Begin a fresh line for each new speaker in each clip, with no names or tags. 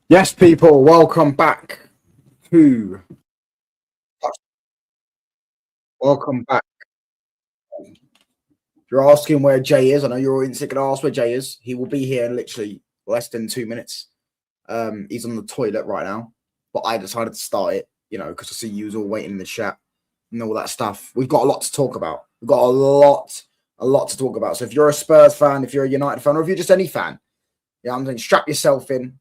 Yes, people, welcome back to. Welcome back. You're asking where Jay is. I know you're all sick and ask where Jay is. He will be here in literally less than 2 minutes. He's on the toilet right now, but I decided to start it, because I see you all waiting in the chat and all that stuff. We've got a lot to talk about. We've got a lot to talk about. So if you're a Spurs fan, if you're a United fan, or if you're just any fan, I'm saying strap yourself in.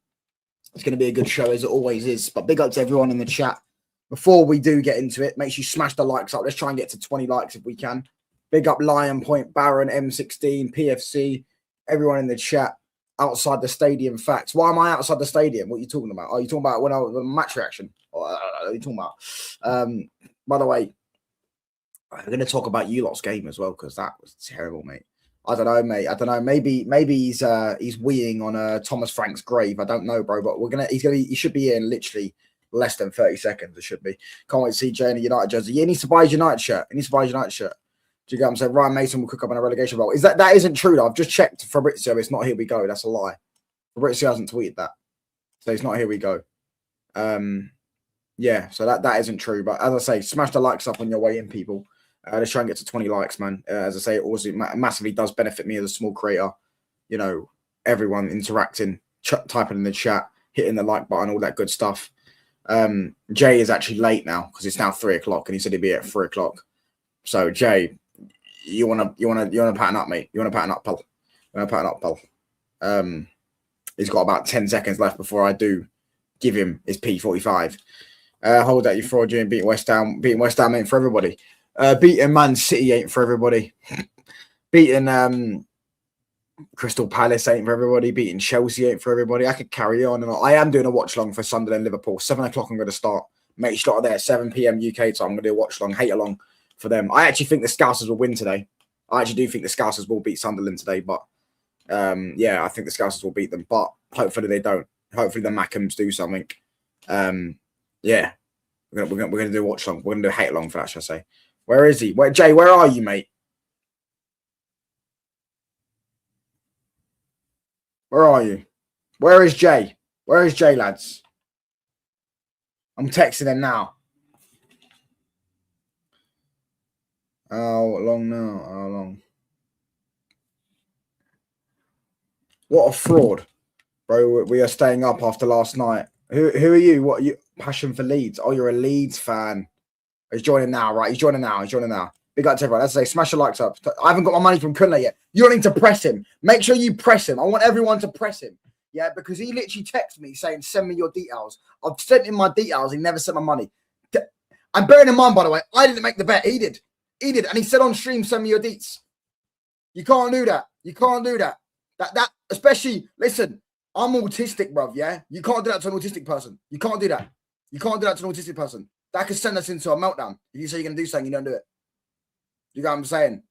It's going to be a good show, as it always is. But big up to everyone in the chat. Before we do get into it, make sure you smash the likes up. Let's try and get to 20 likes if we can. Big up Lion Point, Baron, M16, PFC, everyone in the chat. Outside the stadium facts. Why am I outside the stadium? What are you talking about? Are you talking about when I was match reaction? What are you talking about? By the way, I'm going to talk about you lot's game as well, because that was terrible, mate. I don't know, mate. I don't know. Maybe he's weeing on Thomas Frank's grave. I don't know, bro. But he should be in literally less than 30 seconds. It should be. Can't wait to see Jay in a United jersey. Yeah, he needs to buy his United shirt. Do you get what I'm saying? Ryan Mason will cook up in a relegation role. That isn't true though? I've just checked Fabrizio. It's not here we go. That's a lie. Fabrizio hasn't tweeted that, so it's not here we go. Yeah. So that isn't true. But as I say, smash the likes up on your way in, people. Let's try and get to 20 likes, man. As I say, it also massively does benefit me as a small creator. Everyone interacting, typing in the chat, hitting the like button, all that good stuff. Jay is actually late now because it's now 3 o'clock, and he said he'd be at 3 o'clock. So Jay, you wanna pattern up, mate? You wanna pattern up, pal? He's got about 10 seconds left before I do give him his P45. Hold that, you fraudulent. Beating West Ham ain't for everybody. Beating Man City ain't for everybody. Beating Crystal Palace ain't for everybody. Beating Chelsea ain't for everybody. I could carry on. And I am doing a watch long for Sunderland Liverpool. 7 o'clock I'm going to start. Make sure there, 7 p.m. UK time. I'm going to do a watch long, hate along for them. I actually think the Scousers will win today. I actually do think the Scousers will beat Sunderland today. But yeah, I think the Scousers will beat them. But hopefully they don't. Hopefully the Mackhams do something. Yeah, we're gonna do a watch long. We're gonna do a hate along for that, shall I say? Where is he? Jay, where are you, mate? Where are you? Where is Jay? Where is Jay, lads? I'm texting him now. How long now? How long? What a fraud, bro. We are staying up after last night. Who are you? What are you? Passion for Leeds. Oh, you're a Leeds fan. He's joining now, right? He's joining now. Big up to everyone. Let's say, smash the likes up. I haven't got my money from Kunle yet. You don't need to press him. Make sure you press him. I want everyone to press him. Yeah, because he literally texted me saying, send me your details. I've sent him my details. He never sent my money. I'm bearing in mind, by the way, I didn't make the bet. He did. And he said on stream, send me your deets. You can't do that. That especially, listen, I'm autistic, bruv, yeah? You can't do that to an autistic person. You can't do that to an autistic person. That could send us into a meltdown. If you say you're going to do something, you don't do it. You know what I'm saying?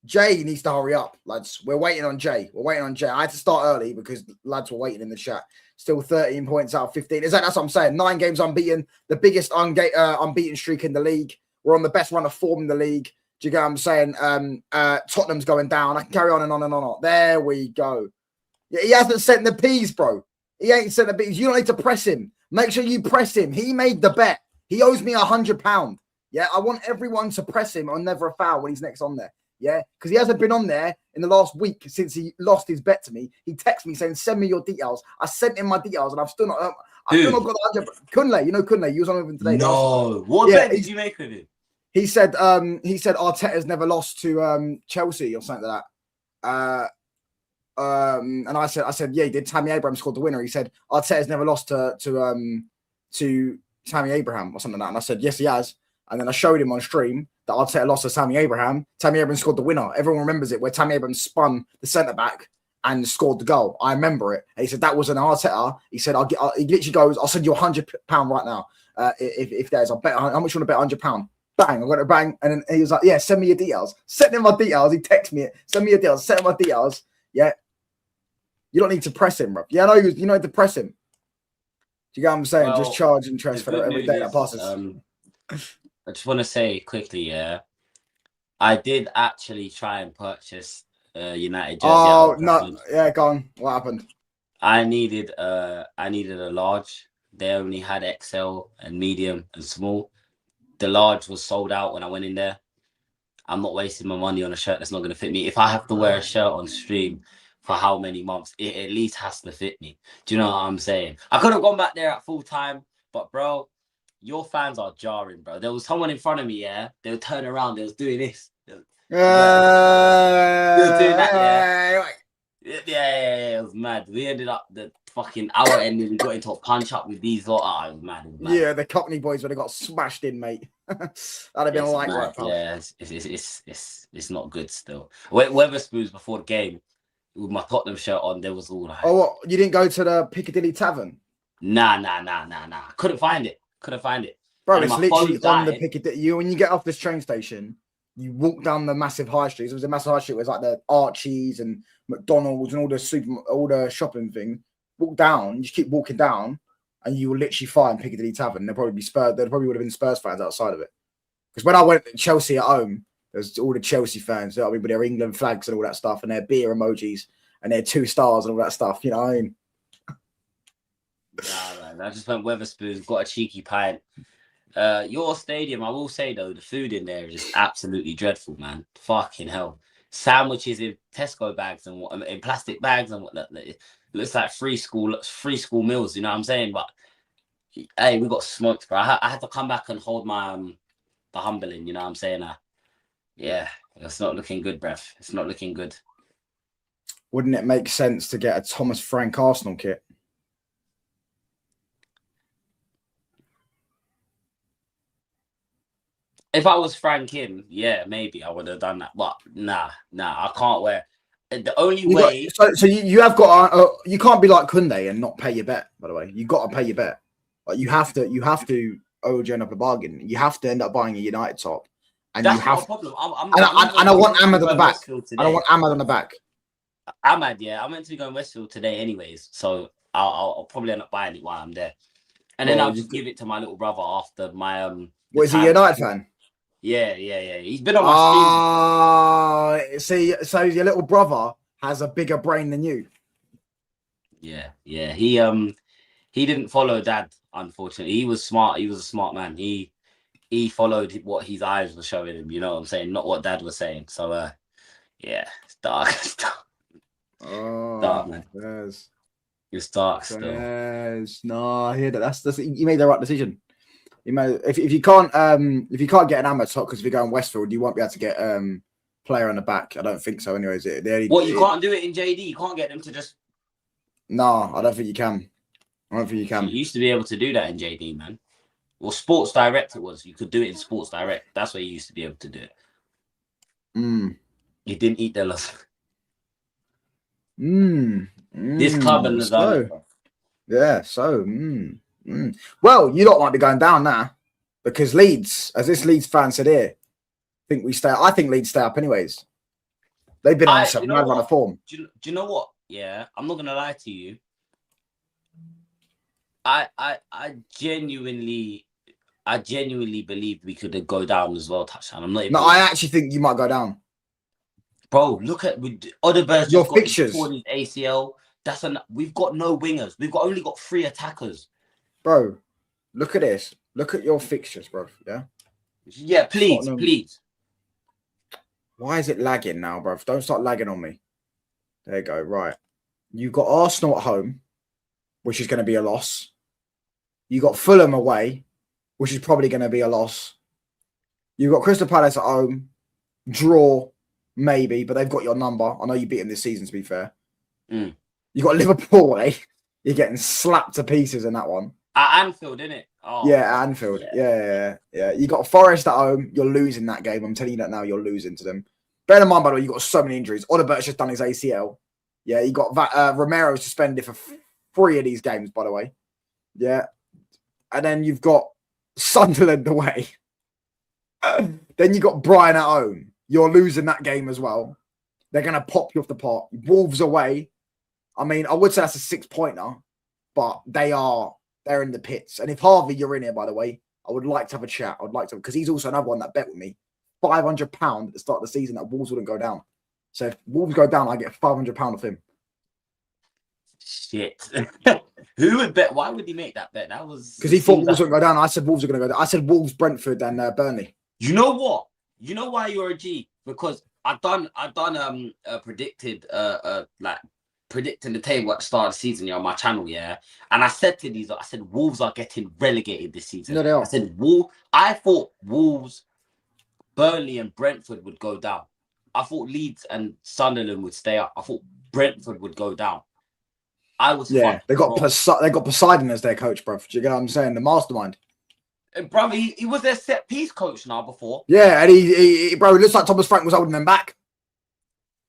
Jay needs to hurry up, lads. We're waiting on Jay. I had to start early because lads were waiting in the chat. Still 13 points out of 15. That's what I'm saying. 9 games unbeaten. The biggest unbeaten streak in the league. We're on the best run of form in the league. Do you get what I'm saying? Tottenham's going down. I can carry on and on and on. There we go. Yeah, he hasn't sent the P's, bro. He ain't sent the P's. You don't need to press him. Make sure you press him. He made the bet. He owes me £100. Yeah, I want everyone to press him on Never a Foul when he's next on there. Yeah, because he hasn't been on there in the last week since he lost his bet to me. He texted me saying, send me your details. I sent him my details and I've still not got the 100. Kunle, you know Kunle, you was on with him today.
No. What bet did you make with him?
He said Arteta's never lost to Chelsea or something like that. And I said, yeah, he did. Tammy Abraham scored the winner. He said Arteta's never lost to Tammy Abraham or something like that. And I said, yes, he has. And then I showed him on stream that Arteta lost to Tammy Abraham. Tammy Abraham scored the winner. Everyone remembers it, where Tammy Abraham spun the centre back and scored the goal. I remember it. And he said that was an Arteta. He said, he literally goes, I'll send you £100 right now. If there's, I'll bet. How much you want to bet? £100. Bang, I got it, bang. And then he was like, yeah, send me your details. Send him my details. He texted me it. Send me your details. Send him my details. Yeah. You don't need to press him, bro. Yeah, I know you need to press him. Do you get what I'm saying? Well, just charge interest for every day that passes.
I just want to say quickly, yeah, I did actually try and purchase United jersey.
Oh, no. Yeah, go on. What happened?
I needed a large. They only had XL and medium and small. The large was sold out when I went in there. I'm not wasting my money on a shirt that's not going to fit me. If I have to wear a shirt on stream for how many months, it at least has to fit me. Do you know what I'm saying? I could have gone back there at full time, but bro, your fans are jarring, bro. There was someone in front of me, yeah. They would turn around, they was doing this. They was doing that, yeah. Yeah, it was mad. We ended up the fucking hour ending. We got into a punch up with these lot. Oh, it was mad. It was mad.
Yeah, the Cockney boys would have got smashed in, mate. That'd have been like that.
Yeah, it's not good still. Weatherspoons before the game with my Tottenham shirt on, there was all like,
oh, what? You didn't go to the Piccadilly Tavern?
Nah. Couldn't find it.
Bro,
And
it's
my
literally
phone
on the
died.
Piccadilly. When you get off this train station, you walk down the massive high streets. It was a massive high street. It was like the Archie's and McDonald's and all the shopping thing. Walk down, you just keep walking down, and you will literally find Piccadilly Tavern. There probably would have been Spurs fans outside of it. Because when I went to Chelsea at home, there's all the Chelsea fans. I mean, with their England flags and all that stuff, and their beer emojis and their 2 stars and all that stuff. You know what I mean?
Nah, man. I just went Weatherspoons, got a cheeky pint. Your stadium, I will say though, the food in there is just absolutely dreadful, man. Fucking hell. Sandwiches in Tesco bags and in plastic bags and whatnot. It looks like free school meals, you know what I'm saying? But hey, we got smoked, bro. I had to come back and hold my the humbling, you know what I'm saying? Yeah, it's not looking good, bruv. It's not looking good.
Wouldn't it make sense to get a Thomas Frank Arsenal kit?
If I was Frank Kim, yeah, maybe I would have done that. But nah, I can't wear. The only way.
So you have got. You can't be like Kunde and not pay your bet. By the way, you got to pay your bet. Like you have to owe Jen up a bargain. You have to end up buying a United top, and
That's
you have.
not a problem.
I want Ahmad on the back. I don't want Ahmad on the back.
Ahmad, yeah, I'm meant to be going Westfield today, anyways. So I'll probably end up buying it while I'm there, and then I'll just give it to my little brother after my
What is he, a United fan?
Yeah. He's been on my
stream. See, so your little brother has a bigger brain than you.
Yeah. He didn't follow Dad, unfortunately. He was smart. He was a smart man. He followed what his eyes were showing him. You know what I'm saying? Not what Dad was saying. So yeah, it's dark. It's dark. Dark, man.
Yes.
It's dark still.
Yes. No, I hear that. That's you made the right decision. You know, if you can't get an Ahmad top, because if you're going Westfield, you won't be able to get player on the back. I don't think so. Anyways, you
can't do it in JD. You can't get them to just.
No, I don't think you can. You
used to be able to do that in JD, man. Well, Sports Direct it was. You could do it in Sports Direct. That's where you used to be able to do it. You didn't eat their loss. This club and the
yeah. So. Well, you lot might be going down now because Leeds, as this Leeds fan said here, I think Leeds stay up anyways. They've been on some mad run of form.
Do you know what? Yeah, I'm not gonna lie to you. I genuinely believed we could go down as well. Touchdown. I'm not.
No, I actually think you might go down.
Bro, look at Odegaard.
Your fixtures.
ACL. We've got no wingers. We've only got 3 attackers.
Bro, look at this. Look at your fixtures, bro. Yeah?
Yeah, please.
Why is it lagging now, bro? Don't start lagging on me. There you go. Right. You got Arsenal at home, which is going to be a loss. You got Fulham away, which is probably going to be a loss. You got Crystal Palace at home, draw, maybe, but they've got your number. I know you beat them this season, to be fair. You got Liverpool away. You're getting slapped to pieces in that one.
At Anfield, innit? Oh,
yeah, Anfield. Yeah. You got Forest at home. You're losing that game. I'm telling you that now. You're losing to them. Bear in mind, by the way, you got so many injuries. Odegaard's just done his ACL. Yeah, you got Romero suspended for 3 of these games, by the way. Yeah. And then you've got Sunderland away. Then you got Brighton at home. You're losing that game as well. They're going to pop you off the pot. Wolves away. I mean, I would say that's a 6-pointer, but they're in the pits. And if Harvey, you're in here, by the way, I would like to have a chat. I would like to, because he's also another one that bet with me. £500 at the start of the season that Wolves wouldn't go down. So if Wolves go down, I get £500 off him.
Shit. Who would bet? Why would he make that bet? That was
Because he thought Wolves wouldn't go down. I said Wolves are going to go down. I said Wolves, Brentford, and Burnley.
You know what? You know why you're a G? Because I've done predicted predicting the table at the start of the season, on my channel, yeah. And I said to these, I said Wolves are getting relegated this season.
No, they are.
I said I thought Wolves, Burnley, and Brentford would go down. I thought Leeds and Sunderland would stay up. I thought Brentford would go down. I was
they got Poseidon as their coach, bro. Do you get what I'm saying? The mastermind.
Bro, he was their set piece coach now before.
Yeah, and he bro, it looks like Thomas Frank was holding them back.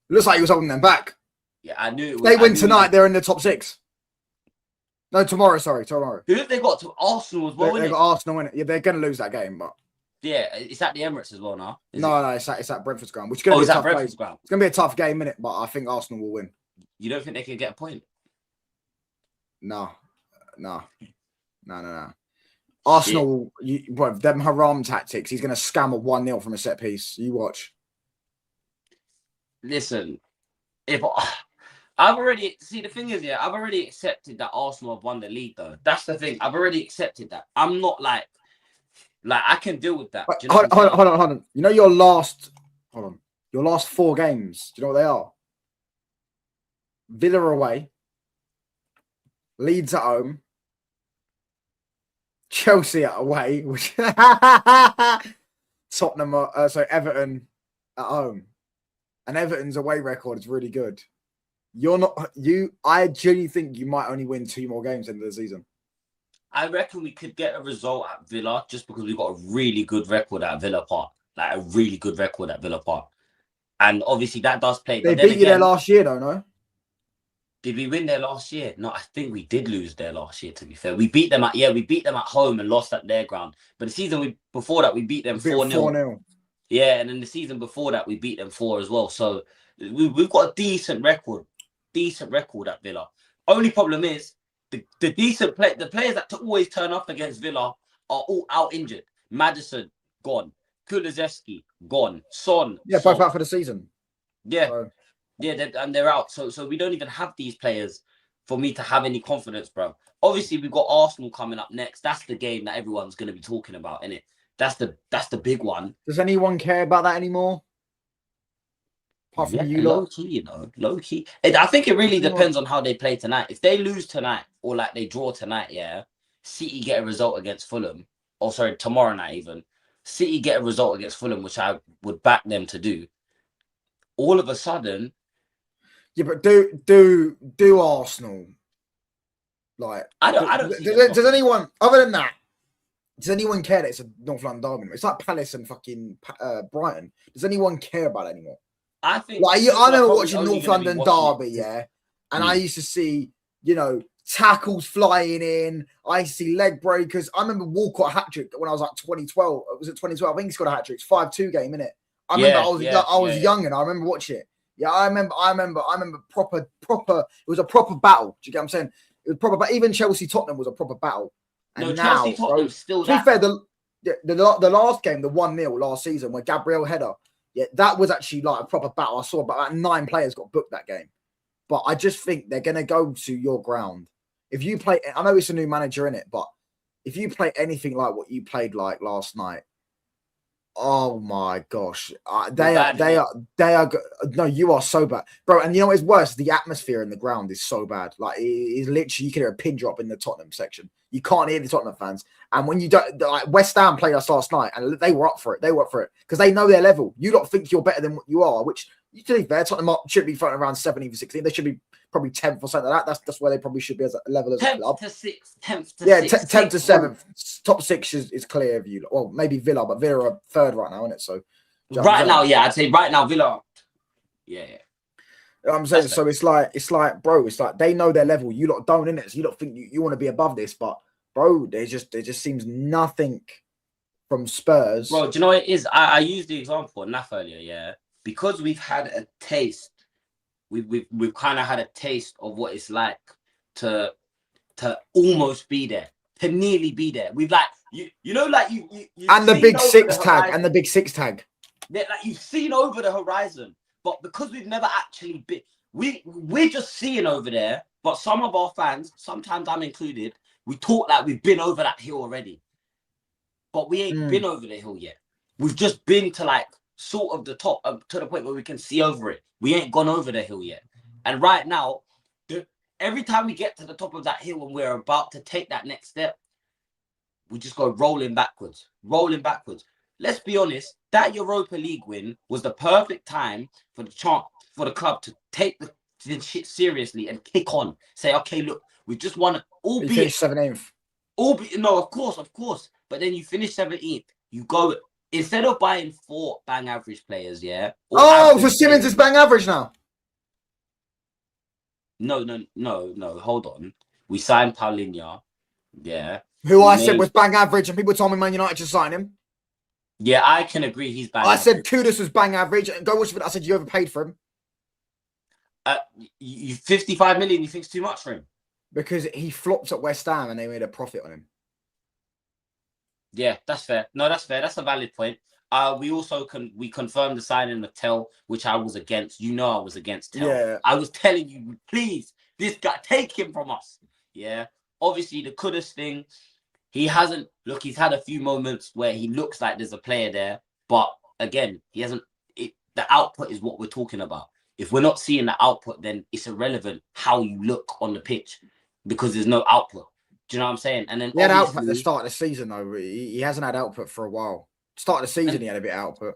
It looks like he was holding them back.
Yeah, I knew.
They win tonight. They're in the top 6. No, tomorrow. Sorry, tomorrow.
Who have they got? To Arsenal as well.
They got Arsenal in it. Yeah, they're going to lose that game, but
yeah, it's at the Emirates as well now.
No, it's at Brentford's ground, which is going to be a tough game. It's going to be a tough game, innit? But I think Arsenal will win.
You don't think they can get a point?
No. Arsenal, them haram tactics. He's going to scam a 1-0 from a set piece. You watch.
Listen, I've already the thing is, I've already accepted that Arsenal have won the league, though. That's the thing. I've already accepted that. I'm not like I can deal with that.
You know hold on. You know your last 4 games. Do you know what they are? Villa away, Leeds at home, Chelsea at away, which Tottenham, Everton at home, and Everton's away record is really good. I genuinely think you might only win 2 more games into the season.
I reckon we could get a result at Villa just because we've got a really good record at Villa Park, like a really good record at Villa Park, and obviously that does play.
They beat you there last year, though, no?
Did we win there last year? No, I think we did lose there last year, to be fair. We beat them at home and lost at their ground. But the season before that, we beat them 4-0. Yeah, and then the season before that, we beat them 4 as well. So we've got a decent record at Villa. Only problem is the players that always turn up against Villa are all out injured. Maddison, gone. Kulusevski, gone. Son.
Both out for the season.
Yeah. So. Yeah, they're out. So we don't even have these players for me to have any confidence, bro. Obviously, we've got Arsenal coming up next. That's the game that everyone's going to be talking about, innit? That's the big one.
Does anyone care about that anymore? Apart from you,
low key, low key. I think it really depends on how they play tonight. If they lose tonight or like they draw tonight, City get a result against Fulham, or sorry, tomorrow night even. City get a result against Fulham, which I would back them to do. All of a sudden.
Yeah, but do Arsenal like? I don't. Does anyone other than that? Does anyone care that it's a North London derby? It's like Palace and fucking Brighton. Does anyone care about it anymore?
I think.
I remember watching North London derby, and I used to see tackles flying in. I used to see leg breakers. I remember Walcott hat trick when I was like 2012. Was it 2012? I think he scored a hat trick. It's 5-2 game, innit? I remember I was young and I remember watching it. Yeah, I remember proper. It was a proper battle. Do you get what I'm saying? It was proper, but even Chelsea Tottenham was a proper battle. And now,
Chelsea Tottenham still.
To be fair, the last game, the 1-0 last season, where Gabriel header, that was actually like a proper battle. I saw about 9 players got booked that game. But I just think they're gonna go to your ground. If you play, I know it's a new manager in it, but if you play anything like what you played like last night. Oh my gosh, they are. No, you are so bad, bro. And you know what's worse? The atmosphere in the ground is so bad. Like it is literally, you can hear a pin drop in the Tottenham section. You can't hear the Tottenham fans. And when you don't, like West Ham played us last night, and they were up for it. They were up for it because they know their level. You don't think you're better than what you are, which to be fair, Tottenham should be floating around 17th or 16th. They should be probably 10th or something like that. That's where they probably should be as a level as a club.
10th to
10th to 7th. Top 6 is clear of you. Well, maybe Villa, but Villa are 3rd right now, isn't it? So
right now, I'd say right now Villa. Yeah.
I'm saying so. It's like, bro. It's like they know their level. You lot don't, innit? So you don't think you want to be above this, but bro, there just seems nothing from Spurs.
Bro, do you know what it is? I used the example of NAF earlier, because we've had a taste. We've kind of had a taste of what it's like to almost be there, to nearly be there. We've like you
and the big 6 tag and the big 6 tag.
Like you've seen over the horizon, but because we've never actually been, we're just seeing over there, but some of our fans, sometimes I'm included, we talk like we've been over that hill already. But we ain't been over the hill yet. We've just been to like sort of the top to the point where we can see over it. We ain't gone over the hill yet. And right now, every time we get to the top of that hill and we're about to take that next step, we just go rolling backwards. Let's be honest, that Europa League win was the perfect time for the club to take the shit seriously and kick on. Say, okay, look, we just won, albeit
17th.
No, of course. But then you finish 17th. You go, instead of buying 4 bang average players, yeah.
Oh, so Simmons is bang average now.
No. Hold on. We signed Paulinho. Yeah.
Who I said was bang average, and people told me Man United should sign him.
Yeah, I can agree he's bang average.
I said Kudus was bang average. And go watch it. I said you overpaid for him.
You 55 million, you think's too much for him?
Because he flopped at West Ham and they made a profit on him.
Yeah, that's fair. No, that's fair. That's a valid point. We also confirmed the signing of Tell, which I was against. You know, I was against Tell.
Yeah.
I was telling you, please, this guy, take him from us. Yeah. Obviously, the Kudus thing, he's had a few moments where he looks like there's a player there, but again, he hasn't. The output is what we're talking about. If we're not seeing the output, then it's irrelevant how you look on the pitch because there's no output. Do you know what I'm saying? And then
he had output at the start of the season, though. He hasn't had output for a while. Start of the season, he had a bit of output.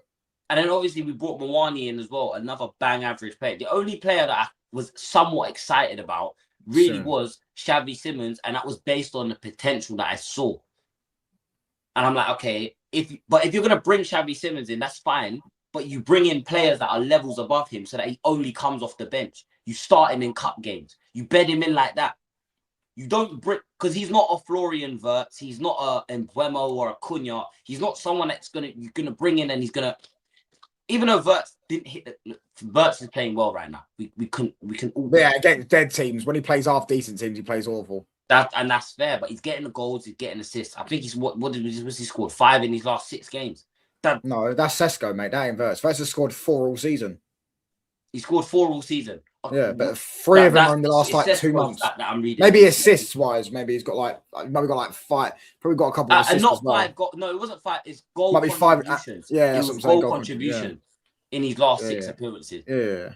And then obviously we brought Mwani in as well, another bang average player. The only player that I was somewhat excited about really was Xavi Simons, and that was based on the potential that I saw. And I'm like, okay, if you're gonna bring Xavi Simons in, that's fine. But you bring in players that are levels above him so that he only comes off the bench. You start him in cup games. You bed him in like that. You don't bring, because he's not a Florian Wirtz. He's not a Mbeumo or a Cunha. He's not someone that's you're gonna bring in and he's gonna. Even though Wirtz didn't hit, Wirtz is playing well right now. We can all.
Yeah, against dead teams. When he plays half decent teams, he plays awful.
That's fair, but he's getting the goals. He's getting assists. I think he's what's he scored 5 in his last 6 games.
No, that's Sesko, mate. That ain't Wirtz. Wirtz has scored 4 all season.
He scored 4 all season.
Yeah, but 3 of them are in the last like 2 months.
That I'm reading.
Maybe assists wise, maybe he's got like 5. Probably got a couple of assists.
And not
as well.
5. No, it wasn't 5. It's goal
might be 5.
Contributions.
Yeah,
it was goal contribution in his last 6 appearances.
Yeah.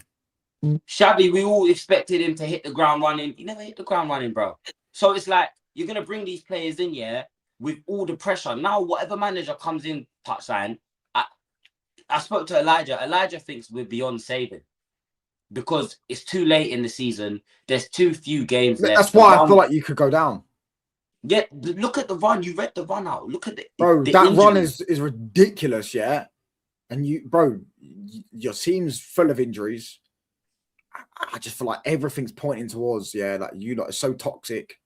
Xavi, we all expected him to hit the ground running. He never hit the ground running, bro. So it's like you're gonna bring these players in, yeah, with all the pressure. Now, whatever manager comes in, touchline. I spoke to Elijah. Elijah thinks we're beyond saving because it's too late in the season. There's too few games left.
That's why I feel like you could go down.
Yeah, look at the run. You read the run out. Look at
bro. That injuries. Run is ridiculous. Yeah, and your team's full of injuries. I just feel like everything's pointing towards like you lot are so toxic.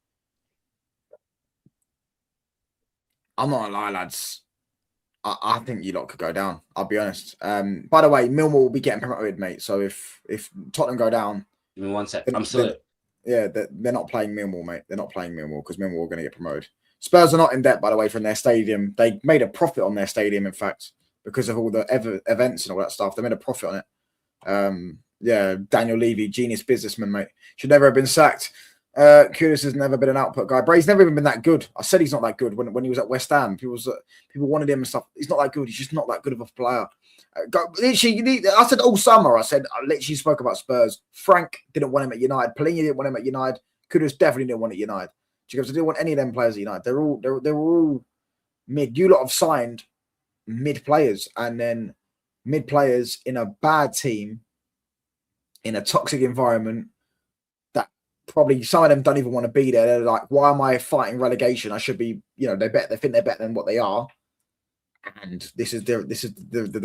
I'm not gonna lie, lads. I think you lot could go down. I'll be honest. By the way, Millwall will be getting promoted, mate. So if Tottenham go down,
give me 1 sec. I'm still.
Yeah, they're not playing Millwall, mate. They're not playing Millwall because Millwall are going to get promoted. Spurs are not in debt, by the way, from their stadium. They made a profit on their stadium, in fact, because of all the events and all that stuff. They made a profit on it. Yeah, Daniel Levy, genius businessman, mate. Should never have been sacked. Kudus has never been an output guy. But he's never even been that good. I said he's not that good when he was at West Ham. People wanted him and stuff. He's not that good. He's just not that good of a player. Literally, I said all summer. I literally spoke about Spurs. Frank didn't want him at United. Polina didn't want him at United. Kudus definitely didn't want it at United. Because I didn't want any of them players at United. They were all mid. You lot have signed mid players, and then mid players in a bad team, in a toxic environment. Probably some of them don't even want to be there. They're like, why am I fighting relegation? I should be, they think they're better than what they are. And this is the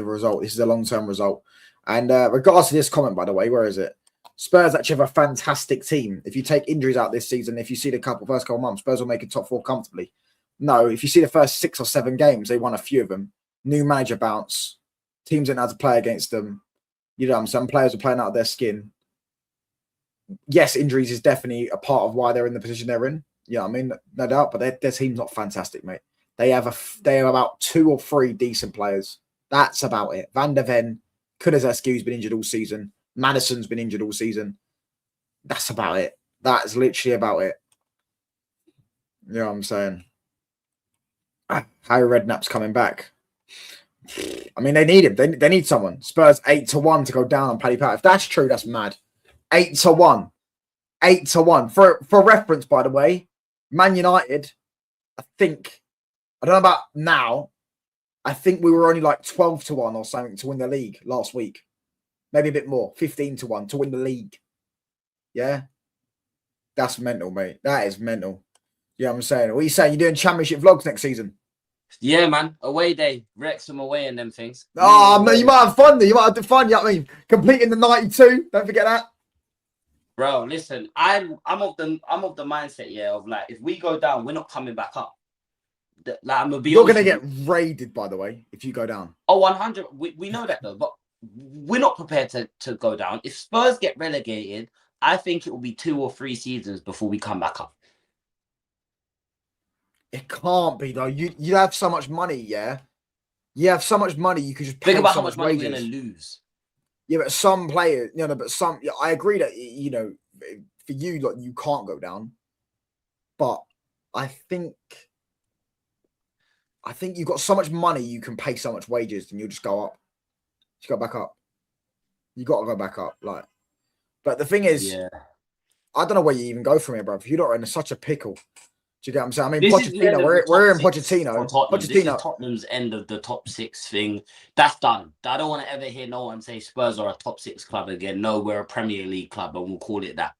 result. This is a long-term result. And regardless of this comment, by the way, where is it? Spurs actually have a fantastic team. If you take injuries out this season, if you see the first couple of months, Spurs will make a top 4 comfortably. No, if you see the first 6 or 7 games, they won a few of them. New manager bounce. Teams didn't have to play against them. Some players were playing out of their skin. Yes, injuries is definitely a part of why they're in the position they're in. I mean, no doubt. But their team's not fantastic, mate. They have about 2 or 3 decent players. That's about it. Van der Ven, Kulusevski's been injured all season. Madison's been injured all season. That's about it. That's literally about it. You know what I'm saying? Harry Redknapp's coming back. I mean, they need him. They need someone. Spurs 8-1 to go down on Paddy Power. If that's true, that's mad. 8-1. 8-1. For reference, by the way, Man United, I don't know about now. I think we were only like 12-1 or something to win the league last week. Maybe a bit more. 15-1 to win the league. Yeah? That's mental, mate. That is mental. You know what I'm saying? What are you saying? You're doing championship vlogs next season?
Yeah, man. Away day. Wrexham away and them things.
Oh, man, you might have fun. You might have fun. You know what I mean? Completing the 92. Don't forget that.
Bro, listen. I'm of the mindset, yeah, of like, if we go down, we're not coming back up. Like, I'm gonna be
You're gonna get raided, by the way, if you go down.
Oh, 100. We know that though, but we're not prepared to go down. If Spurs get relegated, I think it will be 2 or 3 seasons before we come back up.
It can't be though. You have so much money, yeah. You have so much money, you could just pay
think about
so
how much money
wages.
we're gonna lose.
Yeah, but some players, but some. Yeah, I agree that for you, like you can't go down, but I think you've got so much money, you can pay so much wages, and you'll just go up. Just go back up. You got to go back up, like. But the thing is,
yeah.
I don't know where you even go from here, bro. If you're not in such a pickle. Do you get what I'm saying? I mean,
This
Pochettino, we're in Pochettino.
Tottenham. This is Tottenham's end of the top 6 thing. That's done. I don't want to ever hear no one say Spurs are a top 6 club again. No, we're a Premier League club, and we'll call it that.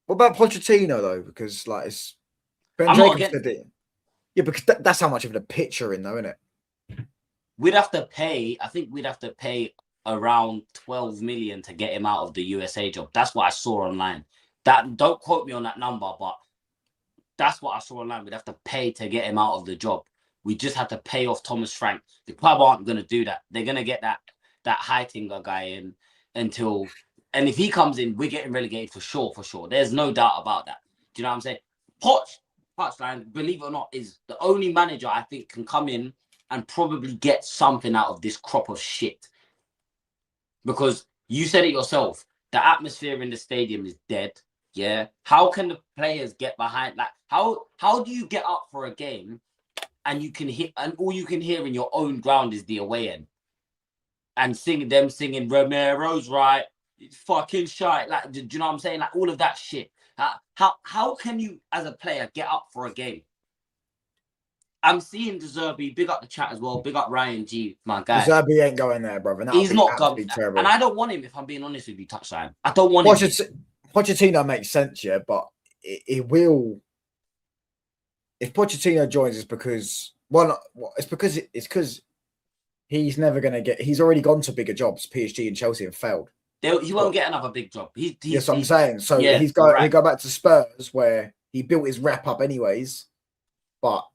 What about Pochettino though? Because like it's Ben Jacobs did it. Yeah, because that's how much of the picture in though, isn't it?
We'd have to pay. I think we'd have to pay around 12 million to get him out of the USA job. That's what I saw online. That don't quote me on that number, but that's what I saw online. We'd have to pay to get him out of the job. We just have to pay off Thomas Frank. The club aren't going to do that. They're going to get that Heitinga guy in until, and if he comes in, we're getting relegated for sure. There's no doubt about that. Do you know what I'm saying? Pochline, believe it or not, is the only manager I think can come in and probably get something out of this crop of shit. Because you said it yourself, the atmosphere in the stadium is dead. Yeah. How can the players get behind? Like, how do you get up for a game and you can hear, and all you can hear in your own ground is the away end, and singing Romero's right, it's fucking shite. Like, do you know what I'm saying? Like all of that shit. How can you as a player get up for a game? I'm seeing De Zerbi, big up the chat as well. Big up Ryan G, my guy.
De Zerbi ain't going there, brother.
He's not going.
Terrible.
And I don't want him, if I'm being honest with you, Touchline. I don't want him.
Pochettino makes sense, yeah, but it will. If Pochettino joins, it's because it's because he's never going to get. He's already gone to bigger jobs, PSG and Chelsea, and failed.
He won't get another big job.
Yes, I'm saying. So yeah, he'll go back to Spurs where he built his rep up anyways. But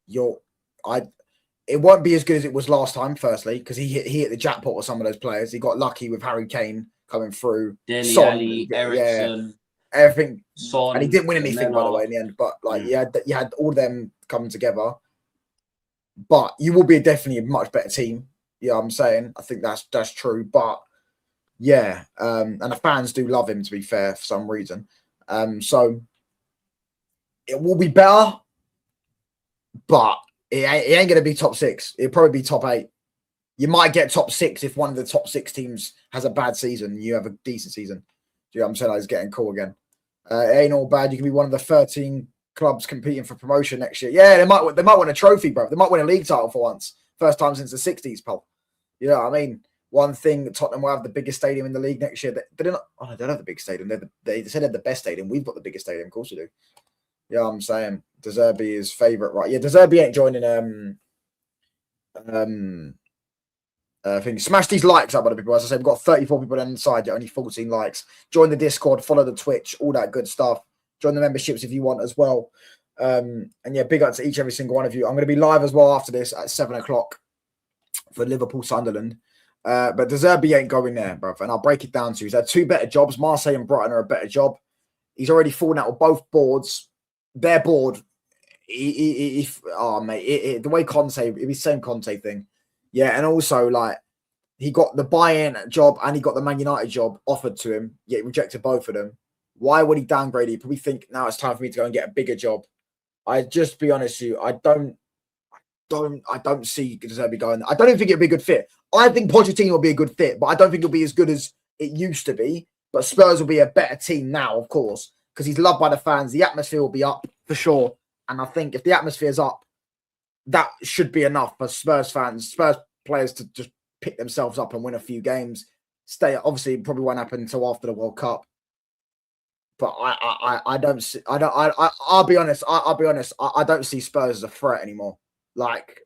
it won't be as good as it was last time. Firstly, because he hit the jackpot with some of those players. He got lucky with Harry Kane coming through.
Dele Alli, Eriksen,
everything.
Son,
and he didn't win anything, by the way, in the end. But like, you had all of them coming together. But you will be definitely a much better team. Yeah, I'm saying. I think that's true. But yeah, and the fans do love him, to be fair, for some reason. So it will be better, but it ain't going to be top 6. It'll probably be top 8. You might get top 6 if one of the top 6 teams has a bad season and you have a decent season. Do you know what I'm saying? It's getting cool again. It ain't all bad. You can be one of the 13 clubs competing for promotion next year. Yeah, they might win a trophy, bro. They might win a league title for once. First time since the 60s, pal. You know what I mean? One thing, Tottenham will have the biggest stadium in the league next year. They don't have the big stadium. They said they're the best stadium. We've got the biggest stadium. Of course we do. Yeah, I'm saying De Zerbi is favourite, right? Yeah, De Zerbi ain't joining. Smash these likes up, other people. As I said, we've got 34 people on the side, yet only 14 likes. Join the Discord, follow the Twitch, all that good stuff. Join the memberships if you want as well. And yeah, big up to every single one of you. I'm going to be live as well after this at 7 o'clock for Liverpool Sunderland. But De Zerbi ain't going there, bruv. And I'll break it down to you. He's had 2 better jobs. Marseille and Brighton are a better job. He's already fallen out with both boards. Their board, mate, the way Conte, it'd be the same Conte thing. Yeah, and also, like, he got the Bayern job and he got the Man United job offered to him, yet he rejected both of them. Why would he downgrade? He probably think now it's time for me to go and get a bigger job. I just be honest with you, I don't see De Zerbi going. I don't even think it'd be a good fit. I think Pochettino will be a good fit, but I don't think it'll be as good as it used to be. But Spurs will be a better team now, of course, because he's loved by the fans. The atmosphere will be up for sure. And I think if the atmosphere is up, that should be enough for Spurs fans, Spurs players to just pick themselves up and win a few games. Stay. Obviously, it probably won't happen until after the World Cup. But I don't see. I'll be honest. I'll be honest. I don't see Spurs as a threat anymore. Like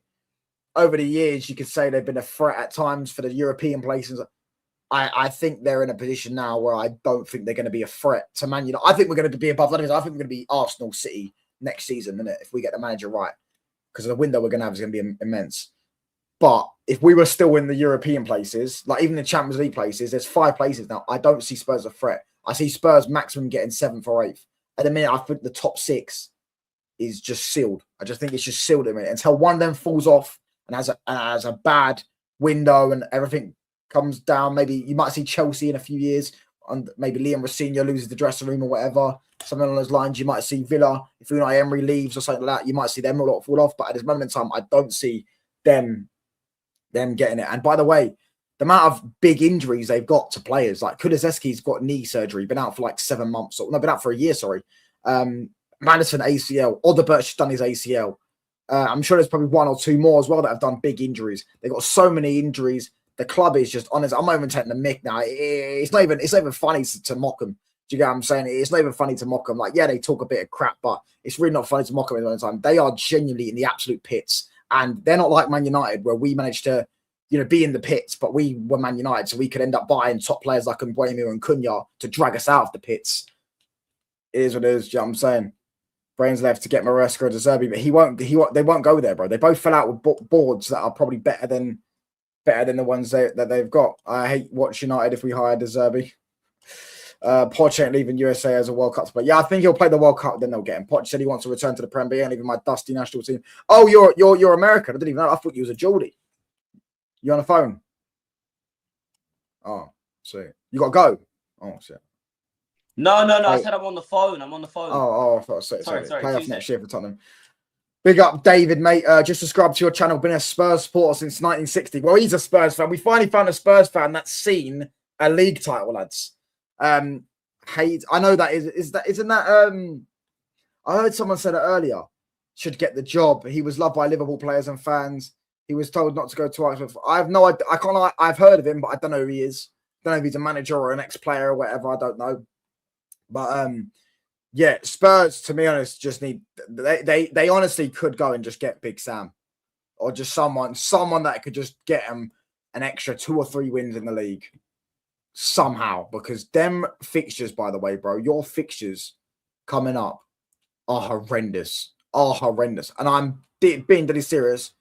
over the years, you could say they've been a threat at times for the European places. I think they're in a position now where I don't think they're going to be a threat to Man United. I think we're going to be above that. I think we're going to be Arsenal City next season, isn't it? If we get the manager right, because the window we're going to have is going to be immense. But if we were still in the European places, like even the Champions League places, there's 5 places now. I don't see Spurs a threat. I see Spurs maximum getting 7th or 8th. At the minute, I think the top 6 is just sealed. I just think it's just sealed at the minute until one of them falls off and has a bad window and everything comes down. Maybe you might see Chelsea in a few years, and maybe Liam Rossini loses the dressing room or whatever. Something along those lines. You might see Villa, if Unai Emery leaves or something like that, you might see them a lot fall off. But at this moment in time, I don't see them getting it. And by the way, the amount of big injuries they've got to players, like Kulusevski's got knee surgery, been out for like 7 months, or no, been out for a year, sorry. Madison ACL, Odebert's done his ACL. I'm sure there's probably 1 or 2 more as well that have done big injuries. They've got so many injuries. The club is just honest. I'm not even taking the mick now. It's not even funny to mock them. Do you get what I'm saying? It's not even funny to mock them. Like, yeah, they talk a bit of crap, but it's really not funny to mock them at the time. They are genuinely in the absolute pits. And they're not like Man United, where we managed to, be in the pits, but we were Man United, so we could end up buying top players like Mbeumo and Cunha to drag us out of the pits. It is what it is. Do you know what I'm saying? Brains left to get Maresca or De Zerbi, but they won't go there, bro. They both fell out with boards that are probably better than the ones that they've got. I hate watch United if we hire De Zerbi. Poch ain't leaving USA as a World Cup, but yeah, I think he'll play the World Cup. Then they'll get him. Poch said he wants to return to the Premier League and leaving my dusty national team. Oh, you're American. I didn't even know. I thought you was a Geordie. You on the phone? Oh, see, you got to go. Oh, shit.
No. I said I'm on the phone. I'm on the phone.
Oh, I thought sorry.
Sorry.
Playoff next year for Tottenham. Big up, David, mate. Just subscribed to your channel. Been a Spurs supporter since 1960. Well, he's a Spurs fan. We finally found a Spurs fan that's seen a league title, lads. Hate. I know that isn't that. I heard someone said it earlier. Should get the job. He was loved by Liverpool players and fans. He was told not to go to Arsenal. I have no idea. I can't lie. I've heard of him, but I don't know who he is. Don't know if he's a manager or an ex-player or whatever. I don't know. But yeah, Spurs, to be honest, just need they honestly could go and just get Big Sam, or just someone that could just get them an extra 2 or 3 wins in the league somehow. Because them fixtures, by the way, bro, your fixtures coming up are horrendous. And I'm being deadly serious.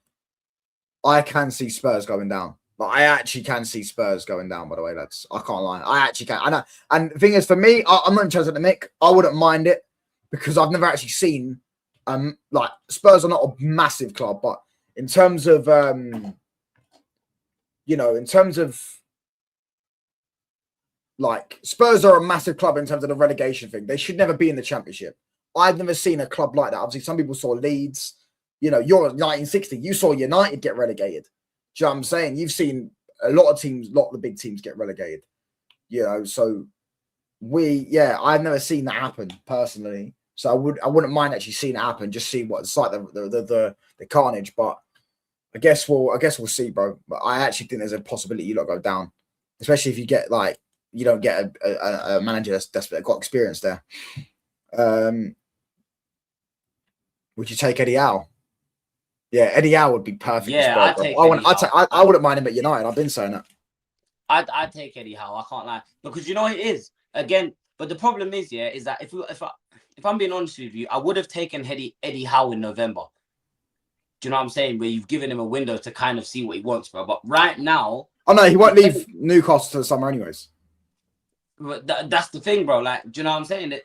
I can see Spurs going down. But I actually can see Spurs going down, by the way, lads. I can't lie. I actually can. I know. And the thing is, for me, I'm not interested in the Mick. I wouldn't mind it because I've never actually seen, like, Spurs are not a massive club, but in terms of, like, Spurs are a massive club in terms of the relegation thing. They should never be in the Championship. I've never seen a club like that. Obviously, some people saw Leeds. You're 1960. You saw United get relegated. Do you know what I'm saying? You've seen a lot of the big teams get relegated. So I've never seen that happen personally. So I wouldn't mind actually seeing it happen, just see what it's like, the carnage. But I guess we'll see, bro. But I actually think there's a possibility you lot go down, especially if you get you don't get a manager that's got experience there. Would you take Eddie Howe? Yeah, Eddie Howe would be perfect.
Yeah,
I wouldn't mind him at United. I've been saying that.
I'd take Eddie Howe. I can't lie, because you know what it is again. But the problem is, is that if I'm being honest with you, I would have taken Eddie Howe in November. Do you know what I'm saying? Where you've given him a window to kind of see what he wants, bro. But right now,
oh no, he won't leave Newcastle to the summer, anyways.
But that's the thing, bro. Like, do you know what I'm saying?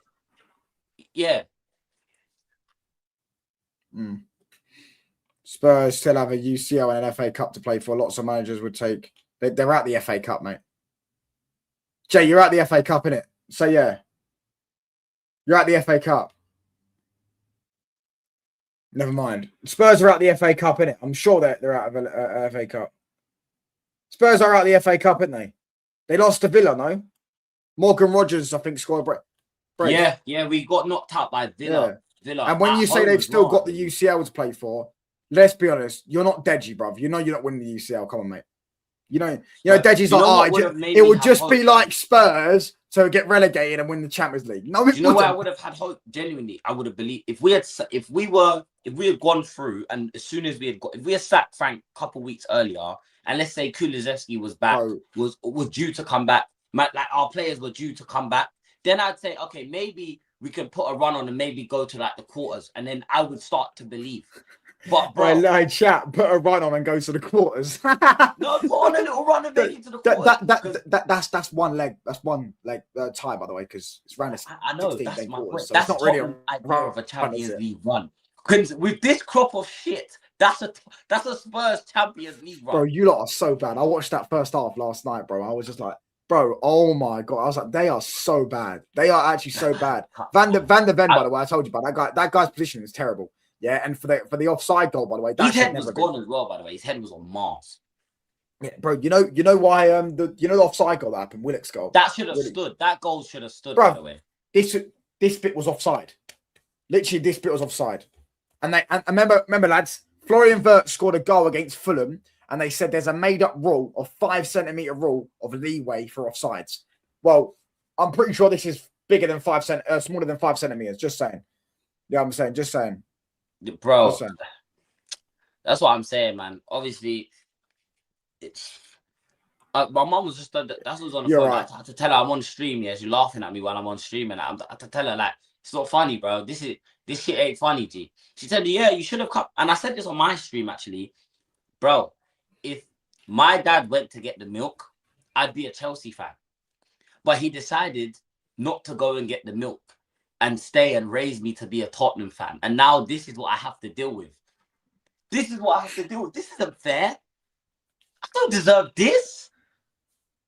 Yeah.
Spurs still have a UCL and an FA Cup to play for. Lots of managers would take They're out the FA Cup, mate. Jay, you're out the FA Cup, innit? So yeah, you're out the FA Cup. Never mind. Spurs are out the FA Cup, innit? I'm sure they're out of FA Cup. Spurs are out the FA Cup, aren't they? They lost to Villa, no? Morgan Rogers, I think, scored a break.
Yeah, we got knocked out by Villa.
Yeah.
Villa.
And when you say they've still got the UCL to play for, let's be honest, you're not Deji, bruv. You know you're not winning the UCL. Come on, mate. You know, Deji's like, it would just be like Spurs to get relegated and win the Champions League. No, it
you know
wouldn't.
where I would have had hope. Genuinely, I would have believed if we had gone through, and as soon as if we had sacked Frank a couple weeks earlier, and let's say Kulusevski was back, was due to come back, like our players were due to come back, then I'd say, okay, maybe we can put a run on and maybe go to like the quarters, and then I would start to believe. But bro,
like chat, put a run on and go to the quarters.
No, put on a little run and make it to the quarters.
That's one leg. That's one leg tie, by the way, because it's round.
I know that's my point.
So
that's
not really an
idea of a Champions League run. With this crop of shit, that's a Spurs Champions League run.
Bro, you lot are so bad. I watched that first half last night, bro. I was just like, bro, oh my god. I was like, they are so bad. They are actually so bad. Van der Ven, by the way, I told you about that guy. That guy's position is terrible. Yeah, and for the offside goal, by the way,
his head was gone as well. By the way, his head was on Mars.
Yeah, bro. You know why? The offside goal that happened, Willock's goal.
That should have stood. That goal should have stood.
Bro,
by the way,
this bit was offside. Literally, this bit was offside. And remember, lads, Florian Wirtz scored a goal against Fulham, and they said there's a made-up rule of 5 centimeter rule of leeway for offsides. Well, I'm pretty sure this is bigger than smaller than 5 centimeters. Just saying. Yeah, I'm saying. Just saying.
Bro, that's what I'm saying, man. Obviously, it's my mom was just that's what was on the phone. Right. I had to tell her I'm on stream. Yeah, she's laughing at me while I'm on stream, and I had to tell her like it's not funny, bro. This shit ain't funny, G. She said, yeah, you should have come. And I said this on my stream actually, bro. If my dad went to get the milk, I'd be a Chelsea fan, but he decided not to go and get the milk and stay and raise me to be a Tottenham fan. And now this is what I have to deal with. This is what I have to deal with. This isn't fair. I don't deserve this.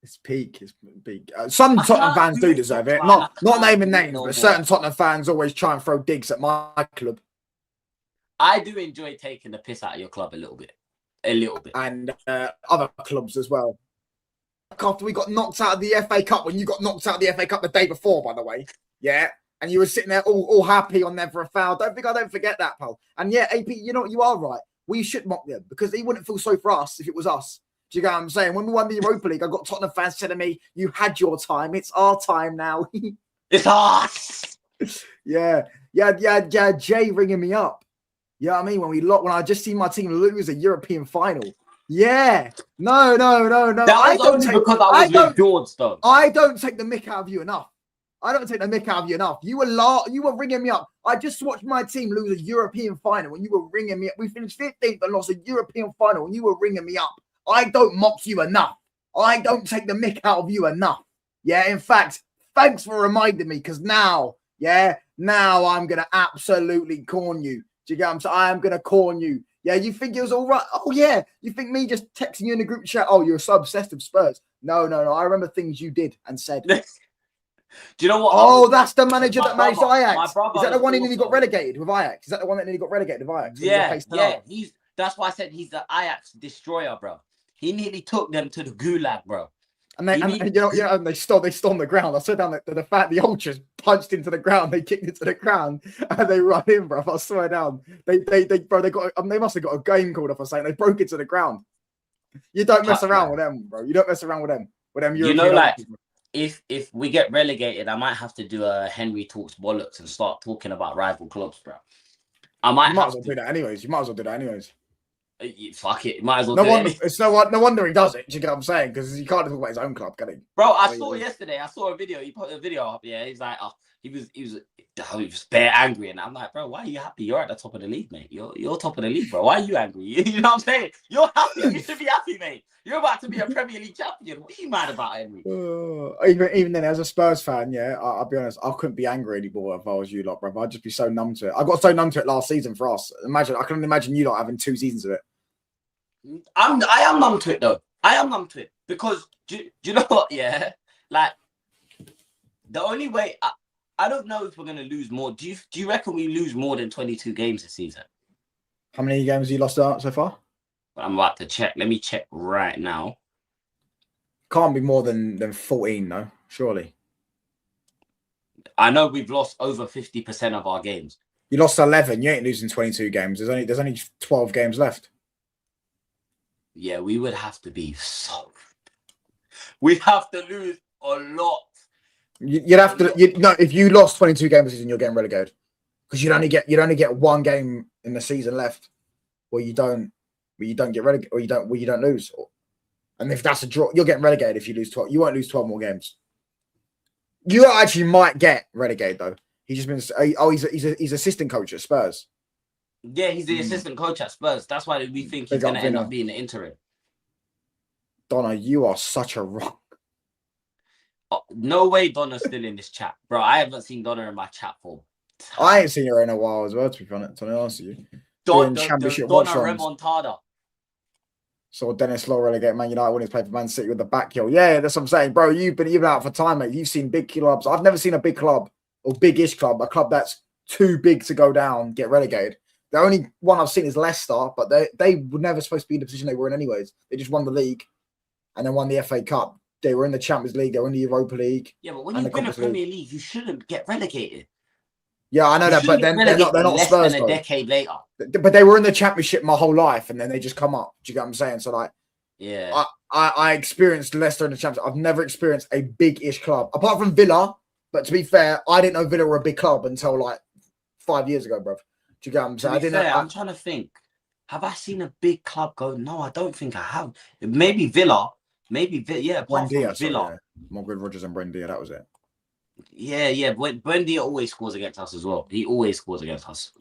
It's peak. It's peak. Some Tottenham fans do deserve it. Not naming names, but certain Tottenham fans always try and throw digs at my club.
I do enjoy taking the piss out of your club a little bit.
And other clubs as well. After we got knocked out of the FA Cup, when you got knocked out of the FA Cup the day before, by the way. Yeah. And you were sitting there all happy on there for a foul. I don't forget that, pal. And yeah, AP, you know what? You are right. We should mock them because they wouldn't feel sorry for us if it was us. Do you get what I'm saying? When we won the Europa League, I got Tottenham fans telling me, you had your time. It's our time now.
It's us.
Yeah. Jay ringing me up. You know what I mean? When I just seen my team lose a European final. Yeah. No.
That was only because I was with George, though.
I don't take the mick out of you enough. You were ringing me up. I just watched my team lose a European final when you were ringing me up. We finished 15th and lost a European final when you were ringing me up. I don't mock you enough. I don't take the mick out of you enough. Yeah, in fact, thanks for reminding me because now I'm going to absolutely corn you. Do you get what I'm saying? I am going to corn you. Yeah, you think it was all right? Oh, yeah. You think me just texting you in the group chat, oh, you're so obsessed with Spurs. No. I remember things you did and said.
Do you know what?
Oh, that's the manager that managed Ajax. Is that the one who nearly got relegated with Ajax?
Yeah. That's why I said he's the Ajax destroyer, bro. He nearly took them to the gulag, bro.
And they stomped on the ground. I saw down the ultras punched into the ground. They kicked into the ground and they run in, bro. I swear down. They must have got a game called off or something. They broke into the ground. You don't mess around with them, bro. You don't mess around with them.
You know, like. If we get relegated, I might have to do a Henry Talks Bollocks and start talking about rival clubs, bro.
You might as well do that anyways.
Fuck it. Might as well do it.
It's no wonder he does it. Do you get what I'm saying? Because he can't talk about his own club, can he?
Bro, I saw yesterday. I saw a video. He put a video up. Yeah, he's like, he was bare angry, and I'm like, bro, why are you happy? You're at the top of the league, mate. You're top of the league, bro. Why are you angry? You know what I'm saying? You're happy. You should be happy, mate. You're about to be a Premier League champion. What are you mad about, Henry?
Even then, as a Spurs fan, yeah, I'll be honest, I couldn't be angry anymore if I was you lot, bro. I'd just be so numb to it. I got so numb to it last season for us. I couldn't imagine you lot having 2 seasons of it.
I am numb to it though. I am numb to it because do you know what? Yeah, like the only way I don't know if we're gonna lose more. Do you reckon we lose more than 22 games this season?
How many games have you lost out so far?
I'm about to check. Let me check right now.
Can't be more than 14, no, surely.
I know we've lost over 50% of our games.
You lost 11. You ain't losing 22 games. There's only 12 games left.
Yeah, we would have to be so. We'd have to lose a lot.
You'd have to. No, if you lost 22 games this season, you're getting relegated because you'd only get one game in the season left, where you don't get relegated, or you don't lose. And if that's a draw, you're getting relegated if you lose 12. You won't lose 12 more games. You actually might get relegated though. He's just been. Oh, he's assistant coach at Spurs.
Yeah, he's the assistant coach at Spurs. That's why we think he's going to end up being the interim.
Donna, you are such a rock.
No way Donna's still in this chat. Bro, I haven't seen Donna in my chat for time.
I ain't seen her in a while as well, to be honest with you.
Championship Donna remontada.
Saw Dennis Law relegate Man United when he played for Man City with the back heel. Yeah, that's what I'm saying. Bro, you've been out for time, mate. You've seen big clubs. I've never seen a big club or big-ish club, a club that's too big to go down, get relegated. The only one I've seen is Leicester, but they were never supposed to be in the position they were in anyways. They just won the league and then won the FA Cup. They were in the Champions League. They were in the Europa League.
Yeah, but when you win a Premier League, you shouldn't get relegated.
Yeah, I know that, but then they're not Spurs.
Than a decade later.
But they were in the Championship my whole life, and then they just come up. Do you get what I'm saying? So like,
yeah,
I experienced Leicester in the Championship. I've never experienced a big-ish club apart from Villa. But to be fair, I didn't know Villa were a big club until like 5 years ago, bro. Do you get what I'm saying? I didn't know.
I'm trying to think. Have I seen a big club go? No, I don't think I have. Maybe Villa. Yeah.
Villa. Morgan Rogers and Buendia, that was it.
Yeah. Buendia always scores against us as well. He always scores against us.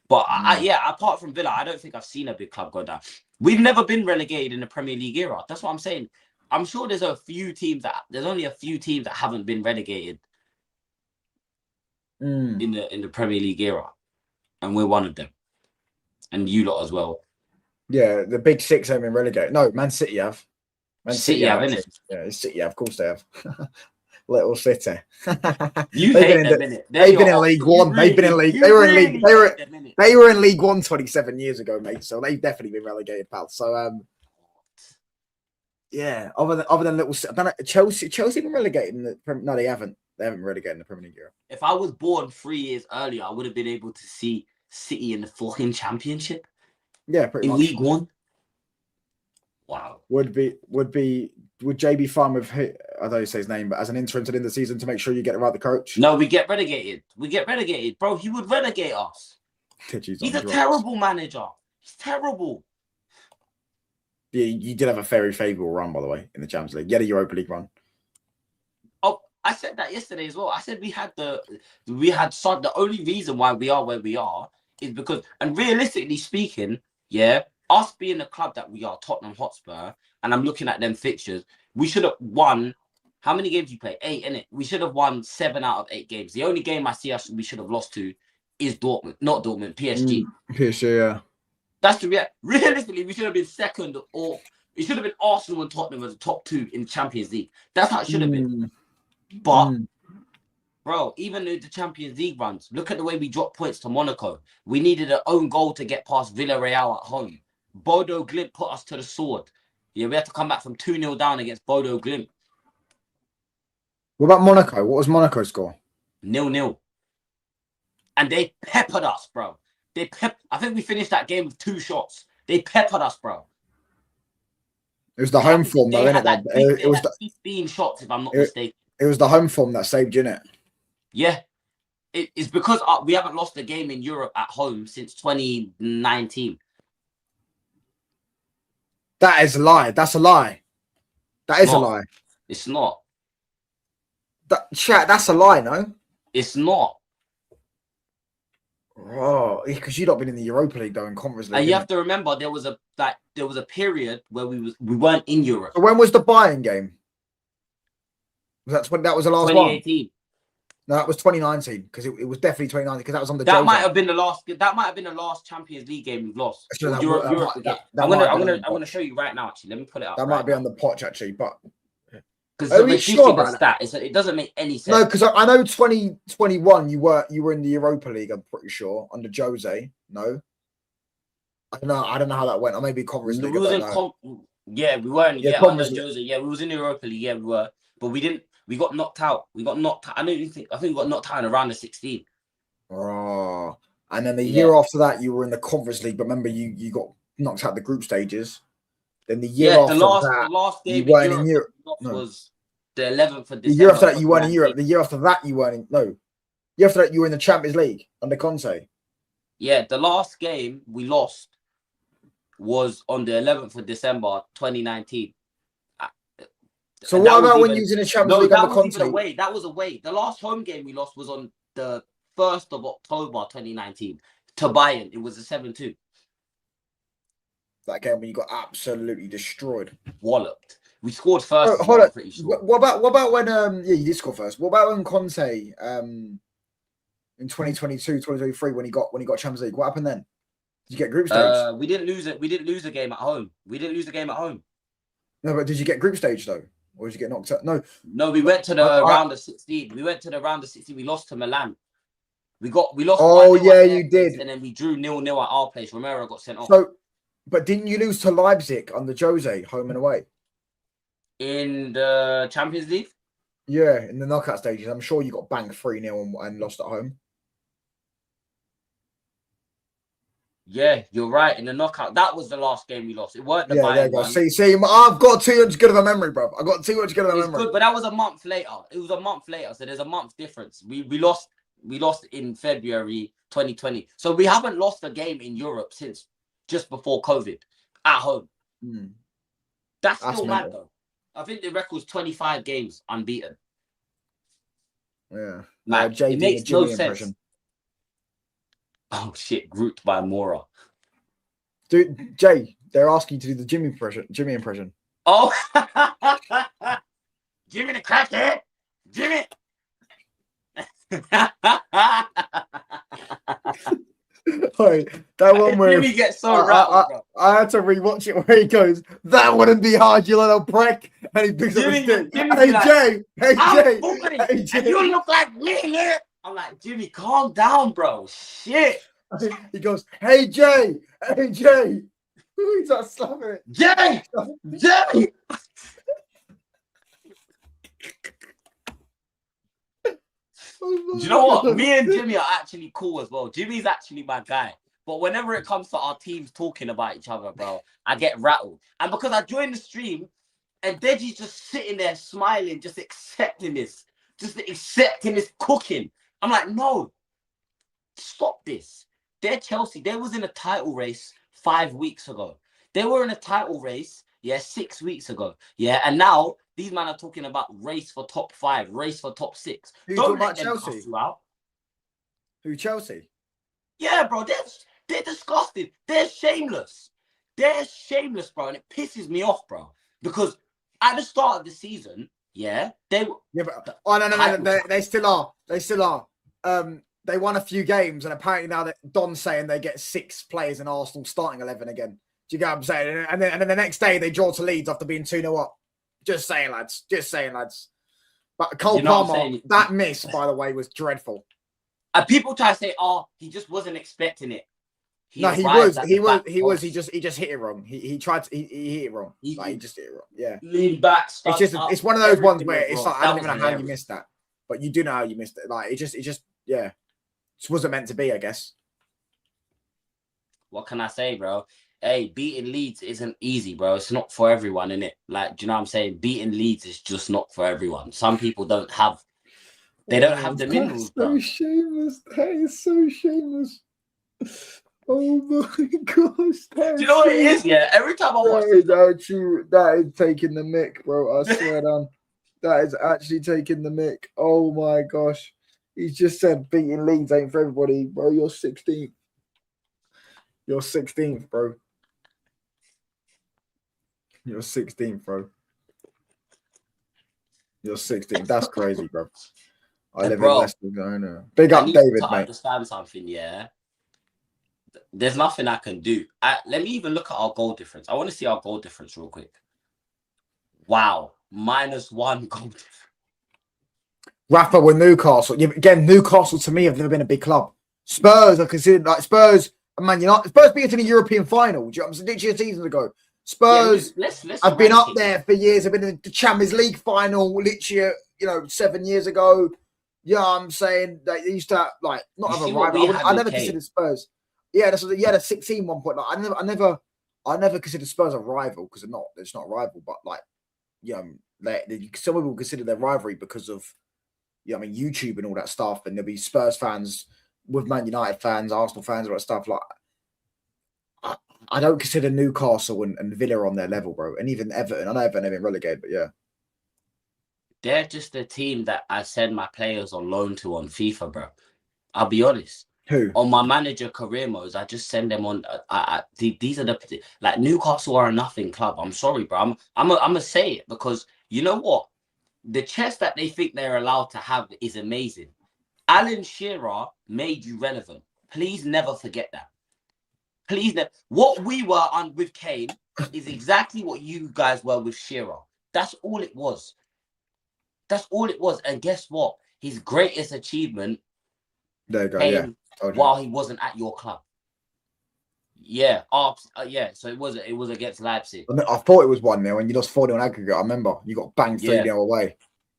But apart from Villa, I don't think I've seen a big club go down. We've never been relegated in the Premier League era. That's what I'm saying. I'm sure there's only a few teams that haven't been relegated in the Premier League era, and we're one of them, and you lot as well.
Yeah, the big six haven't been relegated. No, Man City have.
Man City have, innit?
Yeah, City, of course they have. Little City.
You hate them, innit?
They've been in League One. They've been in League. They were in League. They were in League One 27 years ago, mate. So they've definitely been relegated, pal. So yeah. Other than little, I don't know, Chelsea been relegated in the no, they haven't. They haven't been relegated in the Premier League era.
If I was born 3 years earlier, I would have been able to see City in the fucking Championship.
Yeah, pretty much.
In League One. Wow.
Would JB fine with, I don't say his name, but as an interim to end the season to make sure you get the coach?
No, we get relegated. Bro, he would relegate us. He's a terrible manager. He's terrible.
Yeah, you did have a very favourable run, by the way, in the Champions League. You had a Europa League run.
Oh, I said that yesterday as well. I said the only reason why we are where we are is because, and realistically speaking, yeah, us being the club that we are, Tottenham Hotspur, and I'm looking at them fixtures, we should have won. How many games you play? 8, innit? We should have won 7 out of 8 games. The only game I see we should have lost to is Dortmund, not Dortmund, PSG.
PSG, yeah.
That's the realistically, we should have been second, or it should have been Arsenal and Tottenham as the top 2 in the Champions League. That's how it should have been. But bro, even though the Champions League runs, look at the way we dropped points to Monaco. We needed an own goal to get past Villarreal at home. Bodo Glimt put us to the sword. Yeah, we had to come back from 2-0 down against Bodo Glimt.
What about Monaco? What was Monaco's score?
0-0. And they peppered us, bro. I think we finished that game with 2 shots. They peppered us, bro.
It was the home form, though, innit?
It was 15 shots, if I'm not mistaken.
It was the home form that saved you, innit?
Yeah. It's because we haven't lost a game in Europe at home since 2019.
That is a lie. That's a lie. That is a lie.
It's not.
That's a lie, no?
It's not.
Oh, because you'd not been in the Europa League though, in Conference League.
And you have to remember there was a period where we weren't in Europe.
So when was the Bayern game? Was that when that was the last
2018.
No, that was 2019 because it was definitely 2019 because that was on the.
That
Jose.
might have been the last. That might have been the last Champions League game we've lost.
Actually, that
Europe,
might-
Europe
that-
game.
that
I'm
might
gonna,
have
I'm
been
gonna,
on the
I'm gonna show you right now. Actually, let me pull it up.
That might be on the potch actually, but
because
Are
the
we sure
ridiculous
about
stat. It doesn't make any sense.
no, because I know 2021 you were in the Europa League. I'm pretty sure under Jose. No, I don't know how that went. Or maybe Conference League.
We was in yeah, we weren't.
Yeah,
Yeah, under
Conference League.
Jose. Yeah, we was in the Europa League. Yeah, we were, but we didn't. We got knocked out. We got knocked out. I think we got knocked out in around the 16.
Oh, and then the
Yeah.
year after that you were in the Conference League. But remember, you got knocked out the group stages. Then the year
Yeah,
after
the
that,
last game
you weren't in Europe.
we was the 11th of December.
The year after that, you weren't in Europe. The year after that, you weren't in. No, the year after that, you were in the Champions League under Conte.
Yeah, the last game we lost was on the 11th of December 2019.
So
And
what
that was
about when
even-
you was in the Champions
No,
League
that
under
was even
Conte?
away. That was away. The last home game we lost was on the 1st of October 2019 to Bayern. It was a 7-2.
That game when you got absolutely destroyed.
Walloped. We scored first.
Oh, hold on.
I'm pretty sure.
What about when yeah, you did score first. What about when Conte in 2022, 2023 when he got Champions League? What happened then? Did you get group stage?
We didn't lose it. We didn't lose a game at home. We didn't lose a game at home.
No, but did you get group stage though? Or did you get knocked out? No.
No, we went to the round of 16. We went to the round of 16. We lost to Milan. We lost.
Oh
1-0
yeah,
at their
you
place,
did.
and then we drew 0-0 at our place. Romero got sent off.
So, but didn't you lose to Leipzig under Jose, home and away?
In the Champions League?
Yeah, in the knockout stages. I'm sure you got banged 3-0 and lost at home.
Yeah, you're right. In the knockout, that was the last game we lost. It weren't the
Yeah, there
Bayern
you go.
one.
See, I've got too much good of a memory, bro. I got too much good of a
It's
memory.
good, but that was a month later. It was a month later, so there's a month difference. We lost in February 2020, so we haven't lost a game in Europe since just before COVID at home. That's still mad
mental.
though. I think the record's 25 games unbeaten.
Yeah.
Man,
Jay
it
did a
makes no
Jimmy
sense.
impression.
Oh shit, grouped by Mora.
Dude, Jay, they're asking you to do the Jimmy impression.
Oh, Jimmy the crackhead, Jimmy.
Sorry, that one where
Jimmy gets so rattled, bro.
I had to rewatch it where he goes, "That wouldn't be hard, you little prick," and he picks up his stick.
Jimmy
Hey
be like,
Jay, hey
I'm
Jay,
40,
hey
and
Jay.
you look like me here. I'm like, Jimmy, calm down, bro. Shit.
He goes, "Hey Jay, hey Jay." He starts slapping it.
Jimmy, Jimmy. Do you know what? Me and Jimmy are actually cool as well. Jimmy's actually my guy. But whenever it comes to our teams talking about each other, bro, I get rattled. And because I joined the stream and Deji's just sitting there smiling, just accepting this cooking. I'm like, no, stop this. They're Chelsea. They was in a title race 5 weeks ago. They were in a title race, 6 weeks ago. Yeah, and now these men are talking about race for top 5, race for top 6.
Who
Don't
talking
let
about
them
Chelsea?
cuss you out.
Who, Chelsea?
Yeah, bro, they're disgusting. They're shameless. They're shameless, bro, and it pisses me off, bro. Because at the start of the season,
Yeah, but no, they still are. They still are. They won a few games, and apparently now that Don's saying they get 6 players in Arsenal starting 11 again. Do you get what I'm saying? And then the next day they draw to Leeds after being 2-0 up. Just saying, lads. Just saying, lads. But Cole
You know what I'm
Palmer,
saying?
that miss, by the way, was dreadful.
and people try to say, "Oh, he just wasn't expecting it."
He
arrived at the back post,
He just hit it wrong. He tried to he hit it wrong.
He-
He just hit it wrong. Yeah.
leaned back.
It's
stuck
just
up,
it's one of those ones
everything
where
was
it's
wrong.
like I
That
don't even
was
know how you
hilarious.
missed that. But you do know how you missed it. Like it just yeah. Just wasn't meant to be, I guess.
What can I say, bro? Hey, beating Leeds isn't easy, bro. It's not for everyone, innit? Like, do you know what I'm saying? Beating Leeds is just not for everyone. Some people don't have the minerals, bro.
So shameless. That is so shameless. Oh my gosh.
Do you know what it is? Yeah, every time I watch this,
That is taking the mick, bro. I swear down. That is actually taking the mick. Oh my gosh. He's just said beating Leeds ain't for everybody, bro. You're 16th. You're 16th, bro. You're 16th, bro. You're 16th. That's crazy, bro. I live in
Bro,
Leicester. I know. Big
I
up
need
David,
to
mate.
understand something, yeah. There's nothing I can do. Let me even look at our goal difference. I want to see our goal difference real quick. Wow, -1 goal difference.
Rafa with Newcastle. Yeah, again, Newcastle to me have never been a big club. Spurs are considered like Spurs and Man United. Spurs being to the European final. Do you know what I'm saying? Literally seasons ago. Spurs
let's
have been
rank
up
it.
there for years. Have been in the Champions League final literally, 7 years ago. Yeah, I'm saying they used to have, like not
You
have a
see what
rival.
we have
I
in
never
Kane.
considered Spurs. Yeah, that's yeah, the 16 1 point. Like, I never considered Spurs a rival because they're not. It's not a rival, but like, some people consider their rivalry because of, YouTube and all that stuff, and there'll be Spurs fans with Man United fans, Arsenal fans, all that stuff. Like, I don't consider Newcastle and Villa on their level, bro, and even Everton. I know Everton have been relegated, but yeah,
they're just a team that I send my players on loan to on FIFA, bro. I'll be honest.
Who
on my manager career modes, I just send them on. These are the like Newcastle are a nothing club. I'm sorry, bro. I'm gonna say it because you know what? The chest that they think they're allowed to have is amazing. Alan Shearer made you relevant. Please never forget that. Please never. What we were on with Kane is exactly what you guys were with Shearer. That's all it was. That's all it was. And guess what? His greatest achievement
there you go,
came
yeah,
while he wasn't at your club. Yeah, yeah. So it was against Leipzig.
I thought it was 1-0 and you lost 4-0 aggregate. I remember you got banged 3-0 away.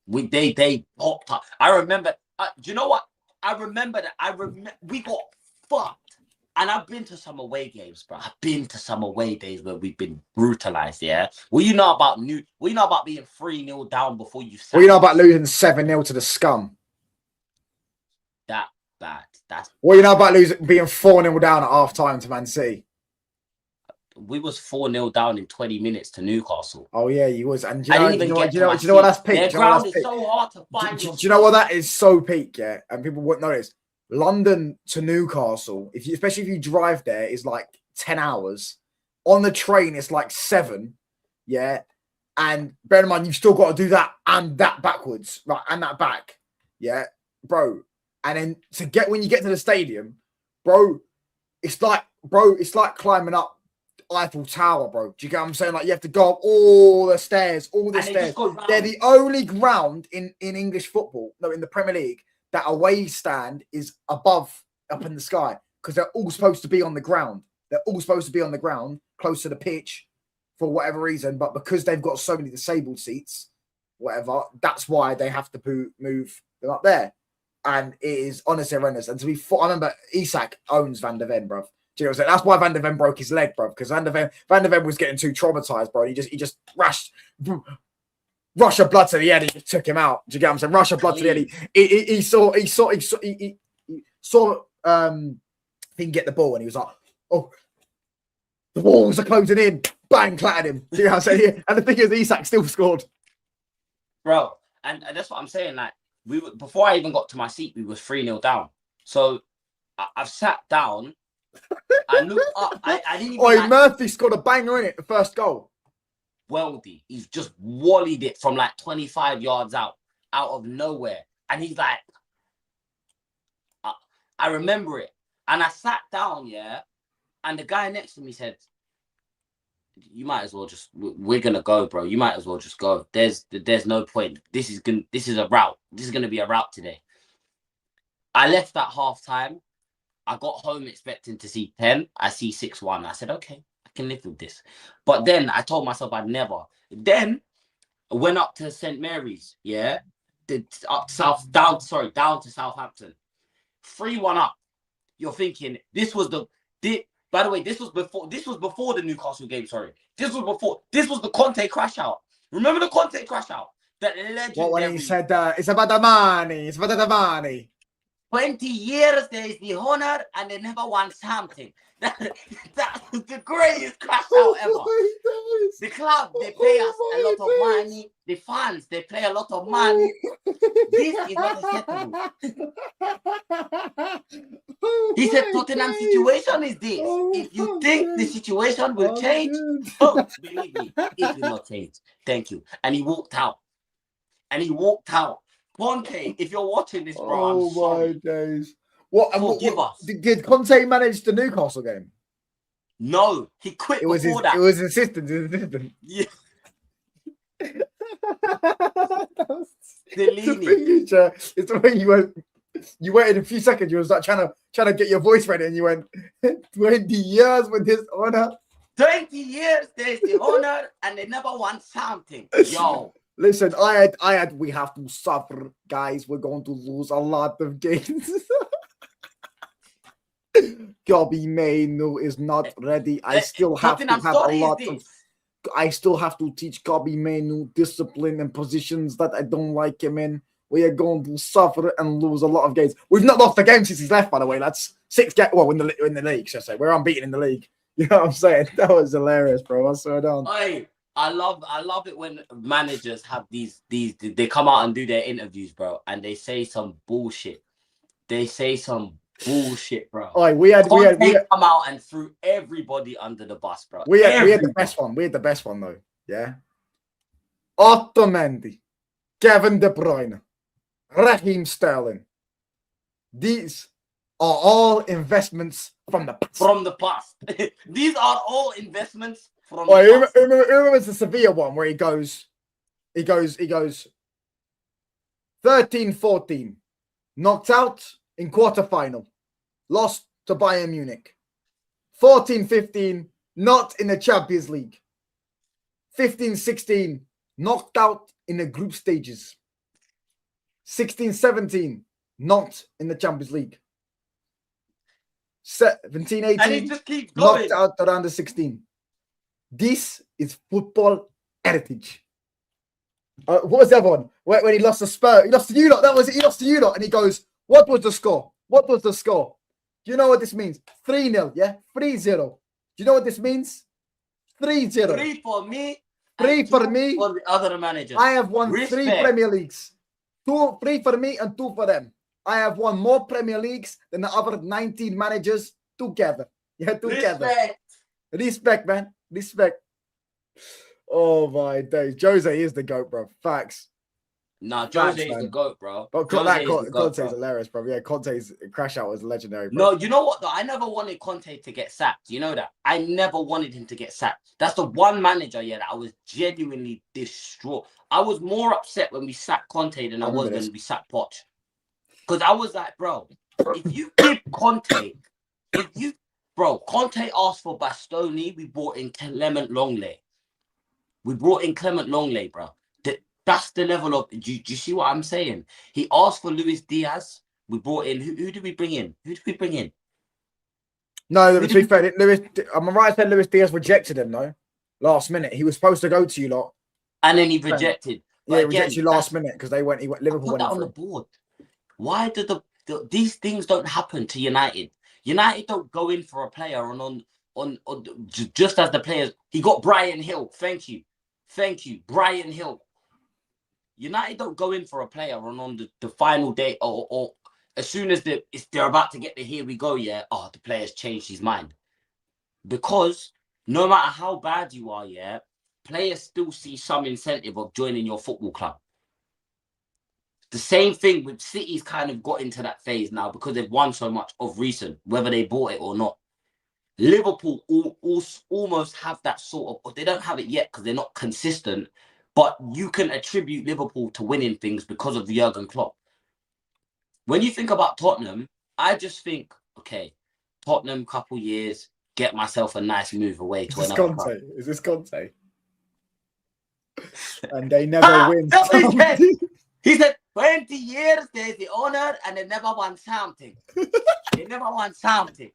They popped up. I remember. Do you know what? I remember that. We got fucked. And I've been to some away games, bro. I've been to some away days where we've been brutalized. Yeah. Well, you know about being 3-0 down before you.
Well, you know about losing 7-0 to the scum.
That bad. That's.
Well, you know about being 4-0 down at half time to Man City.
We was 4-0 down in 20 minutes to Newcastle.
Oh yeah, you was. And
do you know what
that's peak?
Their ground is so hard to find.
Do you know what that is so peak? Yeah, and people wouldn't notice. London to Newcastle, especially if you drive there, is like 10 hours. On the train, it's like 7. Yeah, and bear in mind you've still got to do that and that backwards, right, and that back. Yeah, bro. And then when you get to the stadium, bro, it's like climbing up Eiffel Tower, bro. Do you get what I'm saying? Like you have to go up all the stairs. They're the only ground in English football, no, in the Premier League, that away stand is up in the sky because they're all supposed to be on the ground. They're all supposed to be on the ground, close to the pitch, for whatever reason. But because they've got so many disabled seats, whatever, that's why they have to move them up there. And it is honestly horrendous. And I remember Isak owns Van der Ven, bro. Do you know what I'm saying? That's why Van der Ven broke his leg, bro. Because Van der Ven was getting too traumatized, bro. He just rush of blood to the head. He just took him out. Do you get what I'm saying? Rush of blood to the head. He saw he can get the ball, and he was like, "Oh, the walls are closing in." Bang, clattered him. Do you know what I'm saying? And the thing is, Isak still scored,
bro. And that's what I'm saying. Like before I even got to my seat, we was 3-0 down. So I've sat down. I looked up. I didn't even.
Murphy scored a banger in it. The first goal.
Weldy, he's just wallied it from like 25 yards out of nowhere, and he's like, I remember it, and I sat down, yeah, and the guy next to me said, "You might as well we're gonna go, bro. You might as well just go. There's no point. This is a route. This is gonna be a route today." I left at half time. I got home expecting to see 10. I see 6-1. I said, okay, I can live with this. But then I told myself I'd never. Then I went up to St. Mary's, yeah, down to Southampton. 3-1 up. You're thinking this was by the way, this was before the Newcastle game, sorry. This was the Conte crash out. Remember the Conte crash out? That legendary.
What when he said it's about the money.
20 years there is the honor and they never won something. That was the greatest crash out ever. The club, they pay us a lot of money. The fans, they play a lot of money. This is not acceptable. He said Tottenham situation is this. If you think the situation will change, believe me, it will not change. Thank you. And he walked out. Conte, if you're watching this, bro,
Oh
I'm sorry.
my days! What? And
Forgive us.
Did Conte manage the Newcastle game?
No, he quit
It was
before
his.
that.
It was his assistant. His assistant.
Yeah,
The
Delaney.
thing is, it's the way you waited a few seconds. You was like trying to get your voice ready, and you went 20 years with this honor.
20 years, there's the honor, and they never won something. Yo,
Listen, I had. We have to suffer, guys. We're going to lose a lot of games. Gobby Mainu is not ready. I still have to
Tottenham
have a
story is
lot
this.
of. I still have to teach Gobby Mainu discipline and positions that I don't like him in. We are going to suffer and lose a lot of games. We've not lost a game since he's left, by the way. That's 6 games. Well, in the league, should I say. We're unbeaten in the league. You know what I'm saying? That was hilarious, bro. I swear down.
Hey, I love it when managers have these they come out and do their interviews, bro, and they say some bullshit. They say some bullshit, bro.
Oh, we had
come out and threw everybody under the bus, bro.
We had the best one. We had the best one though. Yeah. Otamendi, Kevin De Bruyne, Raheem Sterling. These are all investments from the past.
From the past. These are all investments from
Oh,
the past.
remember the Sevilla one where he goes 13-14, knocked out in quarterfinal, lost to Bayern Munich. 14-15, not in the Champions League. 15-16, knocked out in the group stages. 16-17, not in the Champions League. 17-18,
And he just keeps going.
knocked out around the 16. This is football heritage. What was the other one? When he lost to Spurs, he lost to you lot. That was it. He lost to you lot, and he goes, "What was the score? What was the score? Do you know what this means? 3-0, yeah, 3-0. Do you know what this means? 3-0.
3 for me.
3
and
for
2
me.
For the other managers.
I have won 3
Respect.
Premier Leagues. 3 for me and 2 for them. I have won more Premier Leagues than the other 19 managers together. Yeah, together. Respect, man. Respect. Oh my days. Jose is the GOAT, bro. Facts.
Nah,
Facts,
Jose is
man.
the GOAT, bro.
But
Jose is the GOAT,
Conte's
bro.
hilarious, bro. Yeah, Conte's crash out was legendary, bro.
No, you know what though? I never wanted Conte to get sacked. You know that? I never wanted him to get sacked. That's the one manager, yeah, that I was genuinely distraught. I was more upset when we sacked Conte than I was
remember this.
when we sacked Poch. Because I was like, bro, if you give Conte, Conte asked for Bastoni, we brought in Clement Longley. We brought in Clement Longley, bro. That's the level of. Do you see what I'm saying? He asked for Luis Diaz. We brought in. Who did we bring in? Who did we bring in?
No, to be fair, I'm right. I said Luis Diaz rejected him, though. Last minute, he was supposed to go to you lot.
And then he rejected.
Yeah, he rejected you last minute because he went. Liverpool
Put
went
that on the board. Why do these things don't happen to United? United don't go in for a player on just as the players. He got Brian Hill. Thank you, Brian Hill. United don't go in for a player on the final day or as soon as they're about to get the here we go, yeah. Oh, the player's changed his mind. Because no matter how bad you are, yeah, players still see some incentive of joining your football club. The same thing with City's kind of got into that phase now because they've won so much of recent, whether they bought it or not. Liverpool almost have that sort of, they don't have it yet because they're not consistent, but you can attribute Liverpool to winning things because of Jurgen Klopp. When you think about Tottenham, I just think, okay, Tottenham, couple years, get myself a nice move away to another club.
Is this Conte? And they never win.
He said, 20 years, there's the honor, and they never won something. They never won something.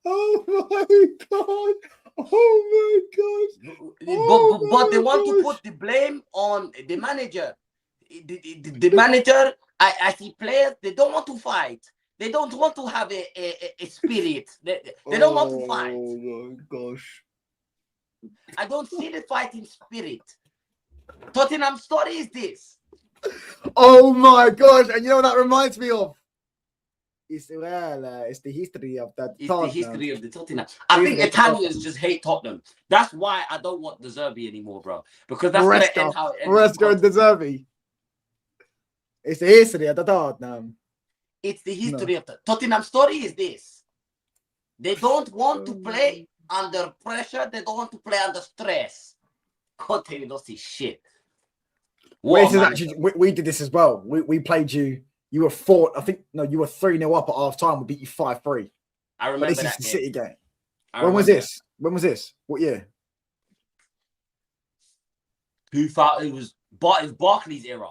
Oh my God. Oh my God.
But they want to put the blame on the manager. The manager, I see players, they don't want to fight. They don't want to have a spirit. They don't want to fight.
Oh my gosh.
I don't see the fighting spirit. Tottenham story is this.
Oh my gosh. And you know what that reminds me of? It's the history of that.
It's the history of the Tottenham. I think Italians just hate Tottenham. That's why I don't want De Zerbi anymore, bro. Because that's going to end how it ends.
Maresca and De Zerbi. It's the history of the Tottenham.
It's the history of the Tottenham story is this. They don't want to play under pressure. They don't want to play under stress. Conte lost his shit.
Well, this is actually, we did this as well. We played you. You were 4. I think you were 3-0 up at half time. We beat you 5-3.
I remember
this
that
is the
game.
City game. When was this? When was this? What year?
2000. It was Barkley's era.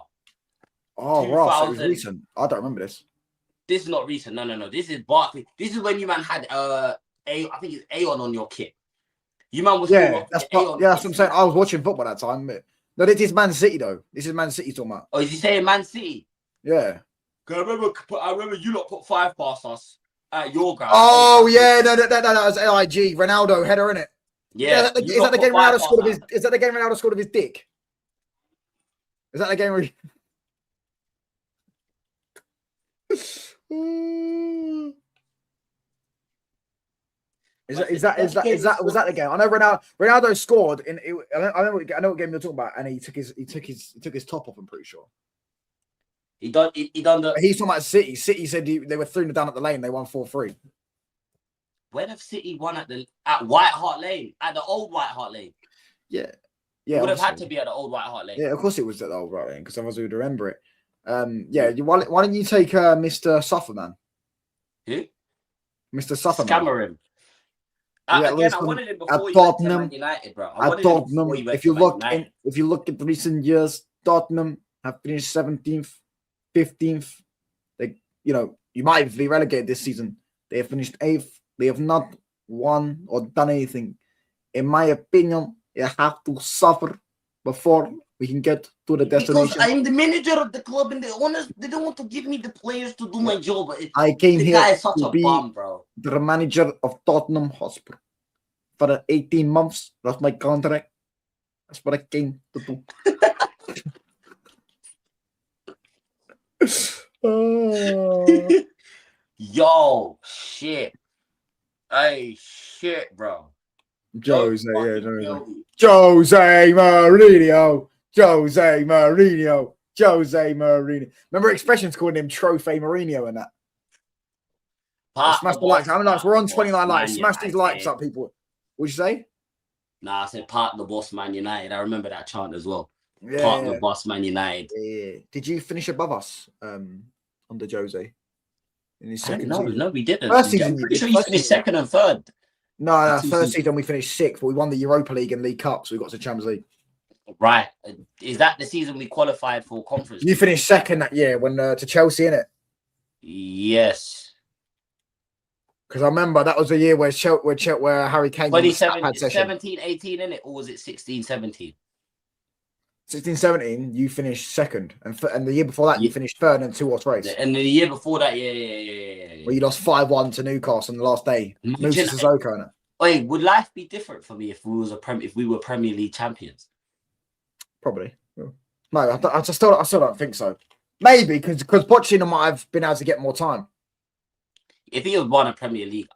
Oh, right. So it was recent. I don't remember this.
This is not recent. No. This is Barkley. This is when you man had I think it's Aeon on your kit. You man was
that's what I'm saying. I was watching football that time. No, this is Man City though. This is Man City talking about.
Oh, is he saying Man City?
Yeah.
I remember you lot put 5 past us at your ground.
Oh yeah, no, that was LIG Ronaldo header, innit?
Yeah.
Is that the game Ronaldo scored of his? Is that the game Ronaldo scored of his dick? Is that the game where? Was that the game? I know Ronaldo scored in. I know what game you're talking about, and he took his top off. I'm pretty sure.
He done the.
He's talking about City. City said they were 3-0 down at the lane. They won 4-3.
When have City won at White Hart Lane, at the old White Hart Lane?
Yeah.
It would have had to be at the old White Hart Lane.
Yeah, of course it was at the old White Lane because otherwise we would remember it. Why don't you take Mr. Sufferman?
Who?
Mr. Sufferman.
Scammer him. Again, I wanted him before he went to Man United, bro.
At Tottenham, if you look at recent years, Tottenham have finished 17th, 15th. You might be relegated this season. They have finished 8th. They have not won or done anything. In my opinion, you have to suffer before we can get to the destination.
Because I'm the manager of the club, and the owners, they don't want to give me the players to do my job.
I came here
guy is such
to
a
be
bum, bro.
The manager of Tottenham Hotspur for 18 months. That's my contract. That's what I came to do.
Yo, shit. Hey, shit, bro.
Jose Mourinho. Remember Expressions calling him Trophy Mourinho and that? Smash the likes. How many likes? We're on 29 likes. Smash these likes up, people. What'd you say?
Nah, I said part of the boss Man United. I remember that chant as well.
Yeah,
part of the boss Man United.
Yeah. Did you finish above us under Jose? In his second season?
No, we didn't.
First season,
you finished second and third.
No, first season we finished 6th, but we won the Europa League and League Cup, so we got to Champions League.
Right. Is that the season we qualified for conference?
You finished second that year when to Chelsea, innit?
Yes.
Because I remember that was the year where Harry Kane
17, 18, innit? Or was it 16, 17?
16, 17, you finished second. And the year before that, you finished third in 2-horse race.
And the year before that, yeah.
Where you lost 5-1 to Newcastle on the last day. Musa Sissoko, innit?
Wait, would life be different for me if we were Premier League champions?
Probably. No, I still don't think so. Maybe because Pochettino might have been able to get more time.
If he had won a Premier League,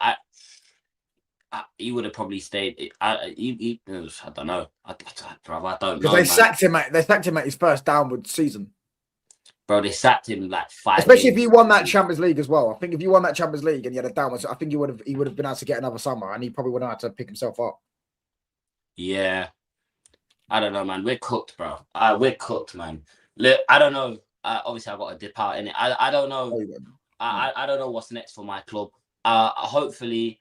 he would have probably stayed. I don't know. I don't know.
Because they sacked him at his first downward season.
Bro, they sacked him like 5.
Especially games. If he won that Champions League as well. I think if you won that Champions League and you had a downward, I think he would have been able to get another summer, and he probably would have had to pick himself up.
Yeah. I don't know, man. We're cooked, bro. We're cooked, man. Look, I don't know. Obviously, I've got to dip out in it. I don't know. I don't know what's next for my club. Hopefully,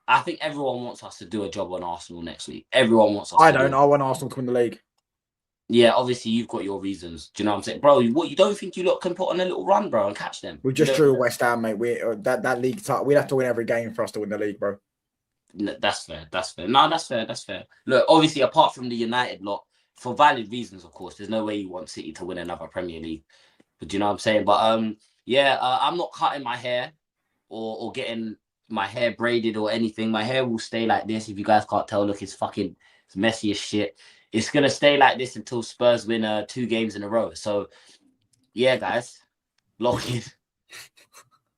I think everyone wants us to do a job on Arsenal next week. Everyone wants us.
I want Arsenal to win the league.
Yeah, obviously you've got your reasons. Do you know what I'm saying, bro? You don't think you lot can put on a little run, bro, and catch them?
We just drew West Ham, mate. That league title. We'd have to win every game for us to win the league, bro.
No, that's fair. No, that's fair. Look, obviously, apart from the United lot, for valid reasons, of course, there's no way you want City to win another Premier League. But do you know what I'm saying? But I'm not cutting my hair or getting my hair braided or anything. My hair will stay like this. If you guys can't tell, look, it's messy as shit. It's gonna stay like this until Spurs win 2 games in a row. So, yeah, guys, lock in.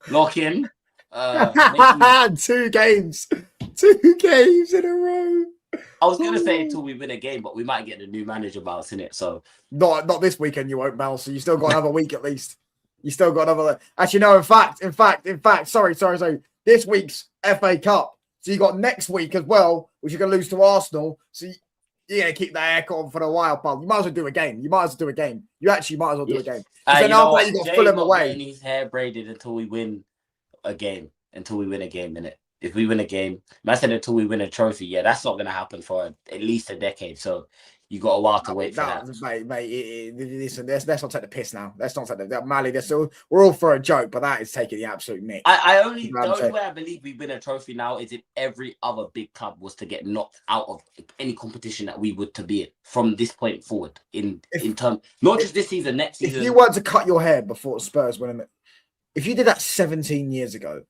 2 games. 2 games in a row.
I was gonna say until we win a game, but we might get a new manager bounce in it. So
not this weekend. You won't bounce. So you still got another week at least. You still got another. Actually, no. In fact. Sorry. This week's FA Cup. So you got next week as well, which you're gonna lose to Arsenal. So you're gonna keep that haircut on for a while, pal. You might as well do a game. You actually might as well do a game.
You
Then
know
after that, you got Fulham away.
Getting his hair braided until we win a game. Innit? If we win a game, I said until we win a trophy. Yeah, that's not gonna happen for at least a decade. So you got a while to wait for that.
Mate, listen, let's not take the piss now. Let's not take the Mali. We're all for a joke, but that is taking the absolute nick.
The only way I believe we win a trophy now is if every other big club was to get knocked out of any competition that we would to be in from this point forward. In terms, not just this season, next season.
If you weren't to cut your hair before Spurs winning it, if you did that 17 years ago,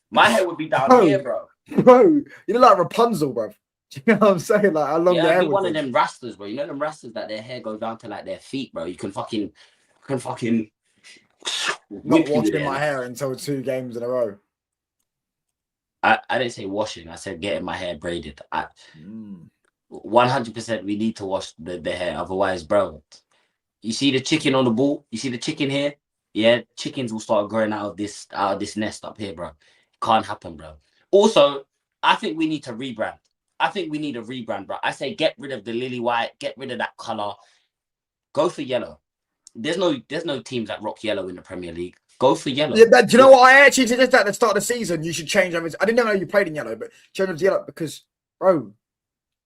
my hair would be down here, bro.
Bro, you look like Rapunzel, bro. Do you know what I'm saying? Like, I love your hair.
I'd be one of them rastas, bro. You know them rastas that their hair goes down to like their feet, bro. You can fucking.
Not washing my hair until 2 games in a row.
I didn't say washing. I said getting my hair braided. 100% we need to wash the hair. Otherwise, bro, you see the chicken on the ball? You see the chicken here? Yeah, chickens will start growing out of this nest up here, bro. Can't happen, bro. Also, I think we need to rebrand. Bro. I say get rid of the lily white, get rid of that color. Go for yellow. There's no teams that rock yellow in the Premier League. Go for yellow.
Yeah, do you know what? I actually suggested at the start of the season you should change over. I didn't know you played in yellow, but change over to yellow because, bro,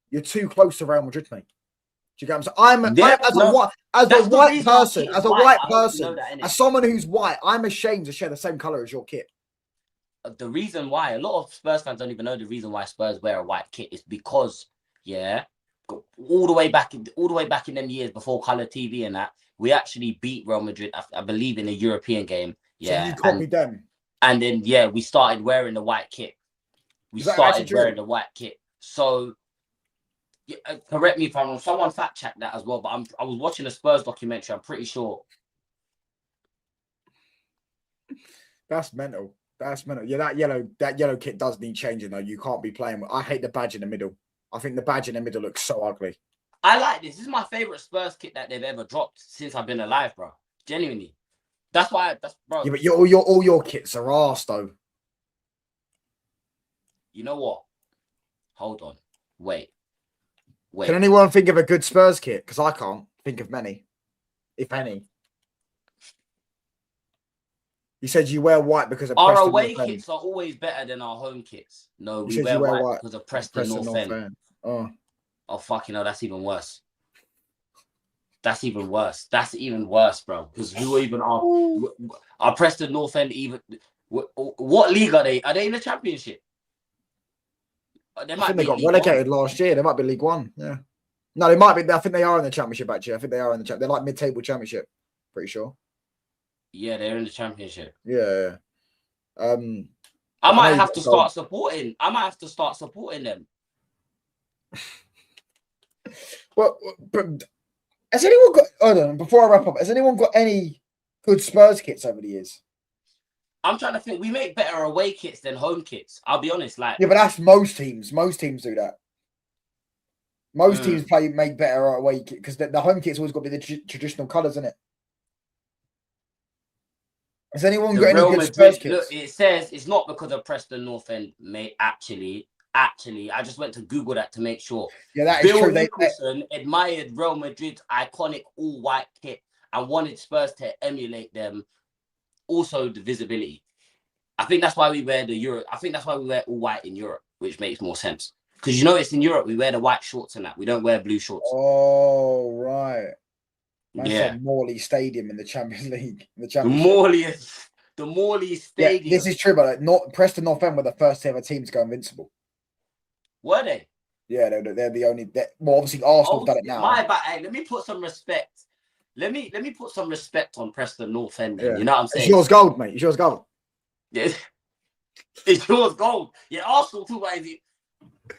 you're too close to Real Madrid, mate. Do you get what I'm saying? As a white person, as someone who's white, I'm ashamed to share the same color as your kit.
The reason why a lot of Spurs fans don't even know the reason why Spurs wear a white kit is because, all the way back in them years before color TV and that, we actually beat Real Madrid, I believe, in a European game. Yeah,
so you copied them.
And then we started wearing the white kit. So correct me if I'm wrong. Someone fact check that as well. But I was watching a Spurs documentary. I'm pretty sure.
That's mental. Yeah, that yellow kit does need changing though. You can't be playing with. I hate the badge in the middle. I think the badge in the middle looks so ugly.
I like this. This is my favorite Spurs kit that they've ever dropped since I've been alive, bro. Genuinely. That's why. Bro.
Yeah, but all your kits are arse though.
You know what? Hold on. Wait.
Can anyone think of a good Spurs kit? Because I can't think of many, if any. You said you wear white because of
our
Preston
away kits are always better than our home kits. No, we wear white because of Preston North End. Oh, fucking hell, that's even worse. That's even worse, bro. Because who even are Preston North End even? What league are they? Are they in the Championship?
I think they got relegated last year. They might be League One. Yeah. No, they might be. I think they are in the Championship, actually. I think they are in the Championship. They're like mid-table Championship. Pretty sure.
Yeah, they're in the Championship.
Yeah.
I might have to start supporting them.
Well, but has anyone got? Hold on, before I wrap up, has anyone got any good Spurs kits over the years?
I'm trying to think. We make better away kits than home kits. I'll be honest. Like,
yeah, but that's most teams. Most teams do that. Most teams make better away kit because the home kit's always got to be the traditional colours, isn't it? Has anyone got any good Spurs kits?
Look, it says it's not because of Preston North End, mate. Actually, I just went to Google that to make sure.
Yeah, that is true.
Nicholson admired Real Madrid's iconic all-white kit and wanted Spurs to emulate them. Also, the visibility. I think that's why we wear all white in Europe, which makes more sense. Because you notice in Europe we wear the white shorts and that. We don't wear blue shorts.
Oh, right.
Yeah.
Morley Stadium in the Champions League.
The Morley Stadium.
Yeah, this is true, but Preston North End were the first ever team to go invincible.
Were they?
Yeah, they're the only. Well, obviously Arsenal have done it now.
Hey, let me put some respect. Let me put some respect on Preston North End. Yeah. You know what I'm saying?
It's yours gold, mate. It's yours gold.
Yeah. It's yours gold. Yeah, Arsenal too.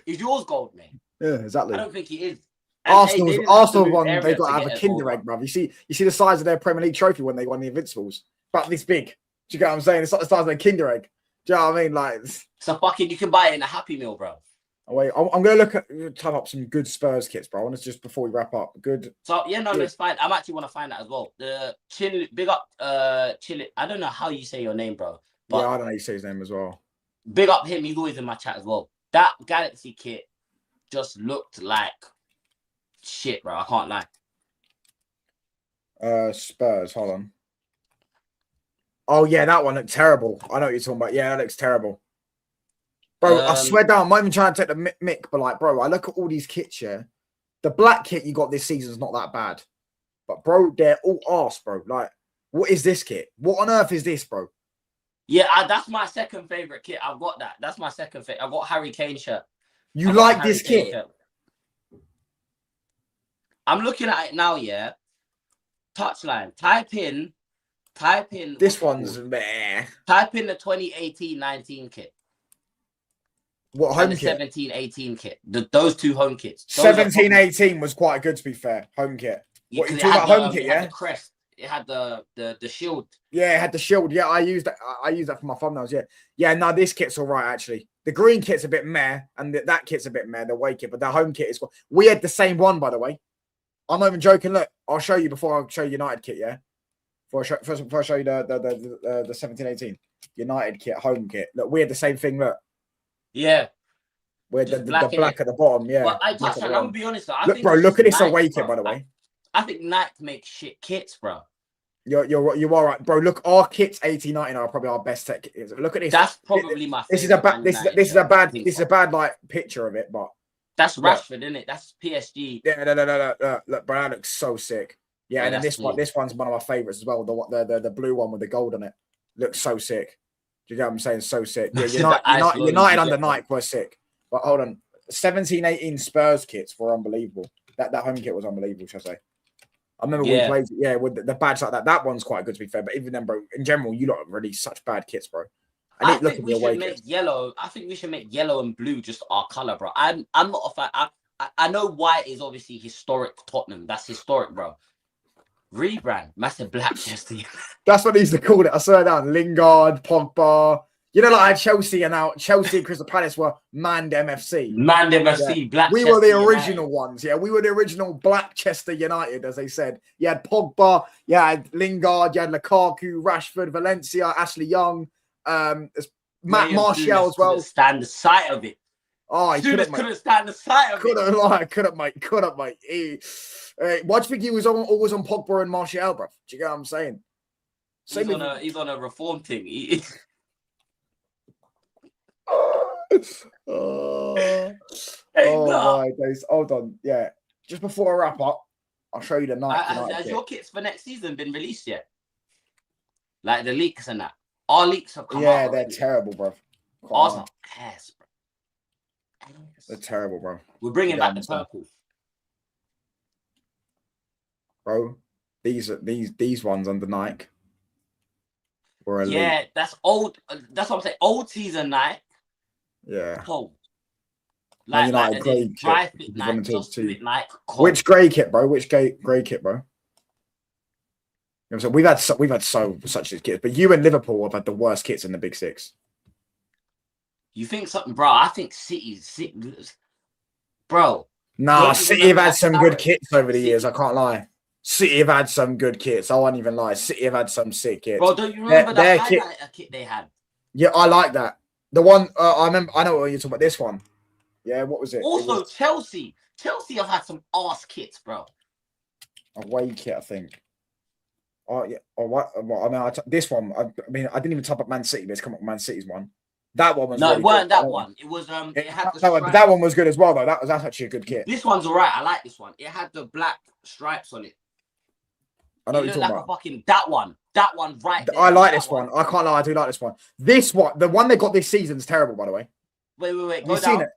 It's yours gold, man.
Yeah, exactly.
I don't think it is.
Arsenal won. They got to have a Kinder Egg, bruv. You see the size of their Premier League trophy when they won the Invincibles. About this big. Do you get what I'm saying? It's like the size of a Kinder Egg. Do you know what I mean? Like,
so fucking, you can buy it in a Happy Meal, bro.
Oh, wait, I'm going to type up some good Spurs kits, bro. I want to just before we wrap up. Good.
So yeah, no,
Good.
it's fine. I'm actually want to find that as well. The chill, big up, chill. I don't know how you say your name, bro. But
Yeah, I don't know how you say his name as well.
big up him. He's always in my chat as well. That Galaxy kit just looked like shit, bro. I can't lie.
Spurs. Hold on. Oh yeah, that one looked terrible. I know what you're talking about. Yeah, that looks terrible. Bro, I swear down, I'm not even trying to take the mick, but like, bro, I look at all these kits, yeah. The black kit you got this season is not that bad. But bro, they're all arse, bro. Like, what is this kit? What on earth is this, bro?
Yeah, that's my second favorite kit. I've got that. That's my second favorite. I've got Harry Kane shirt.
You like this kit?
Shirt. I'm looking at it now, yeah. Touchline. Type in.
This one's meh.
Type in the 2018-19 kit.
What home
and the
kit?
17-18 kit. Those two home kits.
17-18 was quite good, to be fair. Home kit.
Yeah,
what you talking about? Home kit,
yeah? It had the crest. It had the shield.
Yeah, it had the shield. Yeah, I used that. I used that for my thumbnails. Yeah, yeah. No, this kit's all right actually. The green kit's a bit meh, and that kit's a bit meh. The away kit, but the home kit is. We had the same one, by the way. I'm not even joking. Look, I'll show you before I show you United kit. Yeah, before I show you the 17-18 United kit, home kit. Look, we had the same thing. Look.
Yeah.
We had the black at the bottom. Yeah.
But I'm gonna be honest.
Look, bro. Look at this away kit, by the way.
I think Nike makes shit kits, bro.
You are right, bro. Look, our kits 18-19 are probably our best tech. Look at this.
That's probably my.
This is a bad. This is a bad like picture of it, but
that's Rashford, isn't it? That's PSG.
Yeah, no. Look, bro, that looks so sick. Yeah, and then this one's one of my favorites as well. The blue one with the gold on it looks so sick. Do you know what I'm saying? So sick. Yeah, United under Nike were sick. But hold on, 17-18 Spurs kits were unbelievable. That home kit was unbelievable, shall I say? I remember we played, with the badge like that. That one's quite good, to be fair. But even then, bro, in general, you lot really such bad kits, bro.
I think we should make yellow. I think we should make yellow and blue just our color, bro. I'm not a fan. I know white is obviously historic Tottenham. That's historic, bro. Rebrand, massive black Chelsea.
That's what they used to call it. I swear down. Lingard, Pogba. You know, like Chelsea and now Chelsea and Crystal Palace were Manned MFC.
Manned MFC,
yeah.
Black.
We were the original ones. Yeah, we were the original Black Chester United, as they said. You had Pogba, you had Lingard, you had Lukaku, Rashford, Valencia, Ashley Young, Matt Martial as well.
Stand the sight of it.
Oh, he
couldn't stand the sight of it.
Couldn't, mate. Why do you think he was always on Pogba and Martial, bro? Do you get what I'm saying?
He's on a reform thing.
My days. Hold on. Yeah. Just before I wrap up, I'll show you the night.
Has your kits for next season been released yet? Like the leaks and that. Our leaks have come out.
Yeah, they're terrible, bro.
Ours not cares, bro.
They're terrible, bro.
We're bringing back the purple.
Bro, these ones under Nike were elite.
Yeah, that's old. That's what I'm saying. Old season Nike.
Yeah.
Cold.
Like
grey kit. Nike,
which grey kit, bro? Which grey kit, bro? You know, so we've had such kits, but you and Liverpool have had the worst kits in the Big Six.
You think something, bro? I think City, bro.
Nah, City have had some good kits over the years. I can't lie. City have had some good kits. I won't even lie. City have had some sick kits.
Bro, don't you remember that highlighter kit they had?
Yeah, I like that. The one I remember. I know what you're talking about. This one. Yeah, what was it?
Also, Chelsea have had some arse kits, bro.
Away kit, I think. Oh yeah. Oh what? Well, I mean, this one. I didn't even type up Man City, but it's come up with Man City's one. That one was.
No,
really
it weren't
good.
that one. It was It had the
that one was good as well, though. That's actually a good kit.
This one's alright. I like this one. It had the black stripes on it.
I know what you're talking about.
Fucking that one right there.
I like this one. I can't lie. I do like this one. This one, the one they got this season's terrible, by the way.
Wait.
Have you seen it?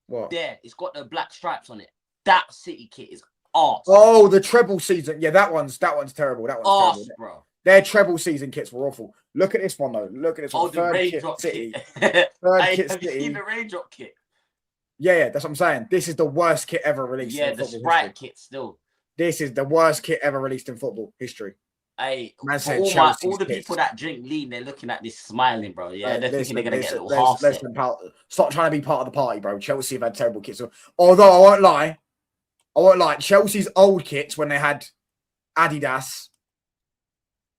What?
There, it's got the black stripes on it. That City kit is arse.
Oh, the treble season. Yeah, that one's terrible. That one's
arse,
terrible,
bro.
Their treble season kits were awful. Look at this one though. Look at this one.
Oh, the raindrop kit. Have you seen the raindrop kit?
Yeah, that's what I'm saying. This is the worst kit ever released.
Yeah, the Sprite kit still.
This is the worst kit ever released in football history.
Hey,
Man
for
said
all
Chelsea's
the
kits.
people that drink lean, they're looking at this smiling, bro. Yeah, they're thinking they're gonna get a little half set.
Stop trying to be part of the party, bro. Chelsea have had terrible kits. Although I won't lie. Chelsea's old kits when they had Adidas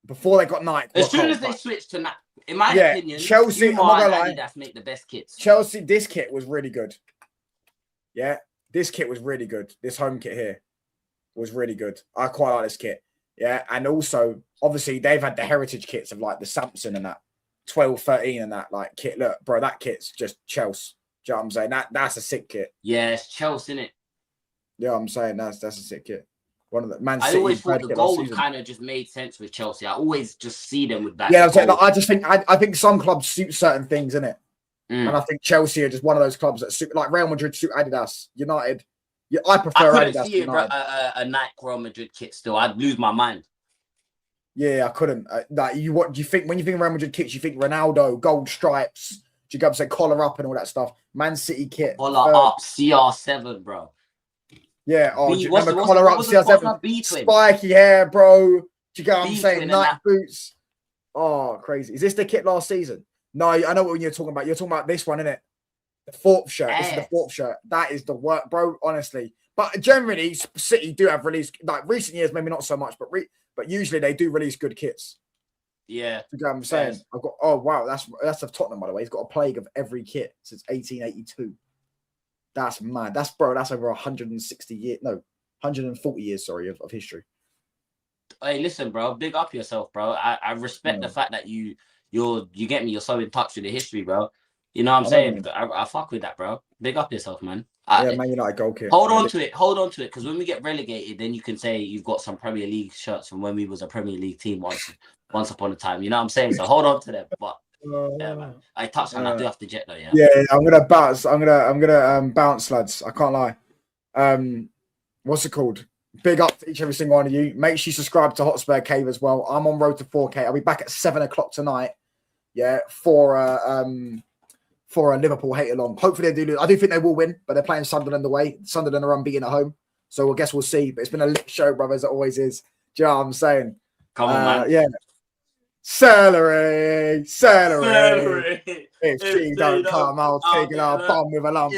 before they got Nike.
As soon as they switched to Nike, in my opinion,
Chelsea,
Puma and Adidas make the best kits.
Chelsea, this kit was really good. Yeah, this kit was really good. This home kit here was really good. I quite like this kit. Yeah, and also, obviously, they've had the heritage kits of like the Samson and that 12, 13 and that like kit. Look, bro, that kit's just Chelsea. Do you know what I'm saying? That's a sick kit.
Yeah, it's Chelsea, innit?
Yeah, I'm saying that's a sick kit. One of the Man
I
City.
always thought the gold kind of just made sense with Chelsea. I always just see them with that.
Yeah, I'm saying, I just think I think some clubs suit certain things, innit? And I think Chelsea are just one of those clubs that suit, like Real Madrid suit Adidas. United, yeah, I prefer
I couldn't
Adidas.
see a Nike Real Madrid kit still. I'd lose my mind.
Yeah, I couldn't. Like what do you think when you think of Real Madrid kits? You think Ronaldo, gold stripes. Do you go up and say collar up and all that stuff? Man City kit,
collar up, CR7, bro.
Yeah, do you remember collar up, CR7, spiky hair, bro? Do you get what I'm saying? Nike boots. Oh, crazy! Is this the kit last season? No, I know what you're talking about. You're talking about this one, innit? The fourth shirt. This is the fourth shirt. That is the work, bro. Honestly, but generally, City do have released, like recent years, maybe not so much, but usually they do release good kits.
Yeah,
you know what I'm saying? Yes. I've got. Oh wow, that's of Tottenham, by the way. He's got a plague of every kit since 1882. That's mad. That's over 160 years. No, 140 years. Sorry, of history.
Hey, listen, bro. Big up yourself, bro. I respect the fact that you get me. You're so in touch with the history, bro. You know what I'm saying? I fuck with that, bro. Big up yourself, man.
Yeah, Man United goal kit.
Hold on to it, because when we get relegated, then you can say you've got some Premier League shirts from when we was a Premier League team once upon a time. You know what I'm saying? So hold on to them. But yeah, man. I touched on. I do have to jet though. Yeah.
Yeah, I'm gonna bounce. I'm gonna bounce, lads. I can't lie. What's it called? Big up to each and every single one of you. Make sure you subscribe to Hotspur Cave as well. I'm on road to 4K. I'll be back at 7 o'clock tonight. Yeah, for a Liverpool hate along. Hopefully they do. I do think they will win, but they're playing Sunderland away. Sunderland are unbeaten at home, so I guess we'll see. But it's been a lit show, brothers. It always is. Do you know what I'm saying?
Come on, man.
Yeah. Celery. If she don't come, I'll take it. I'll bomb with a lump.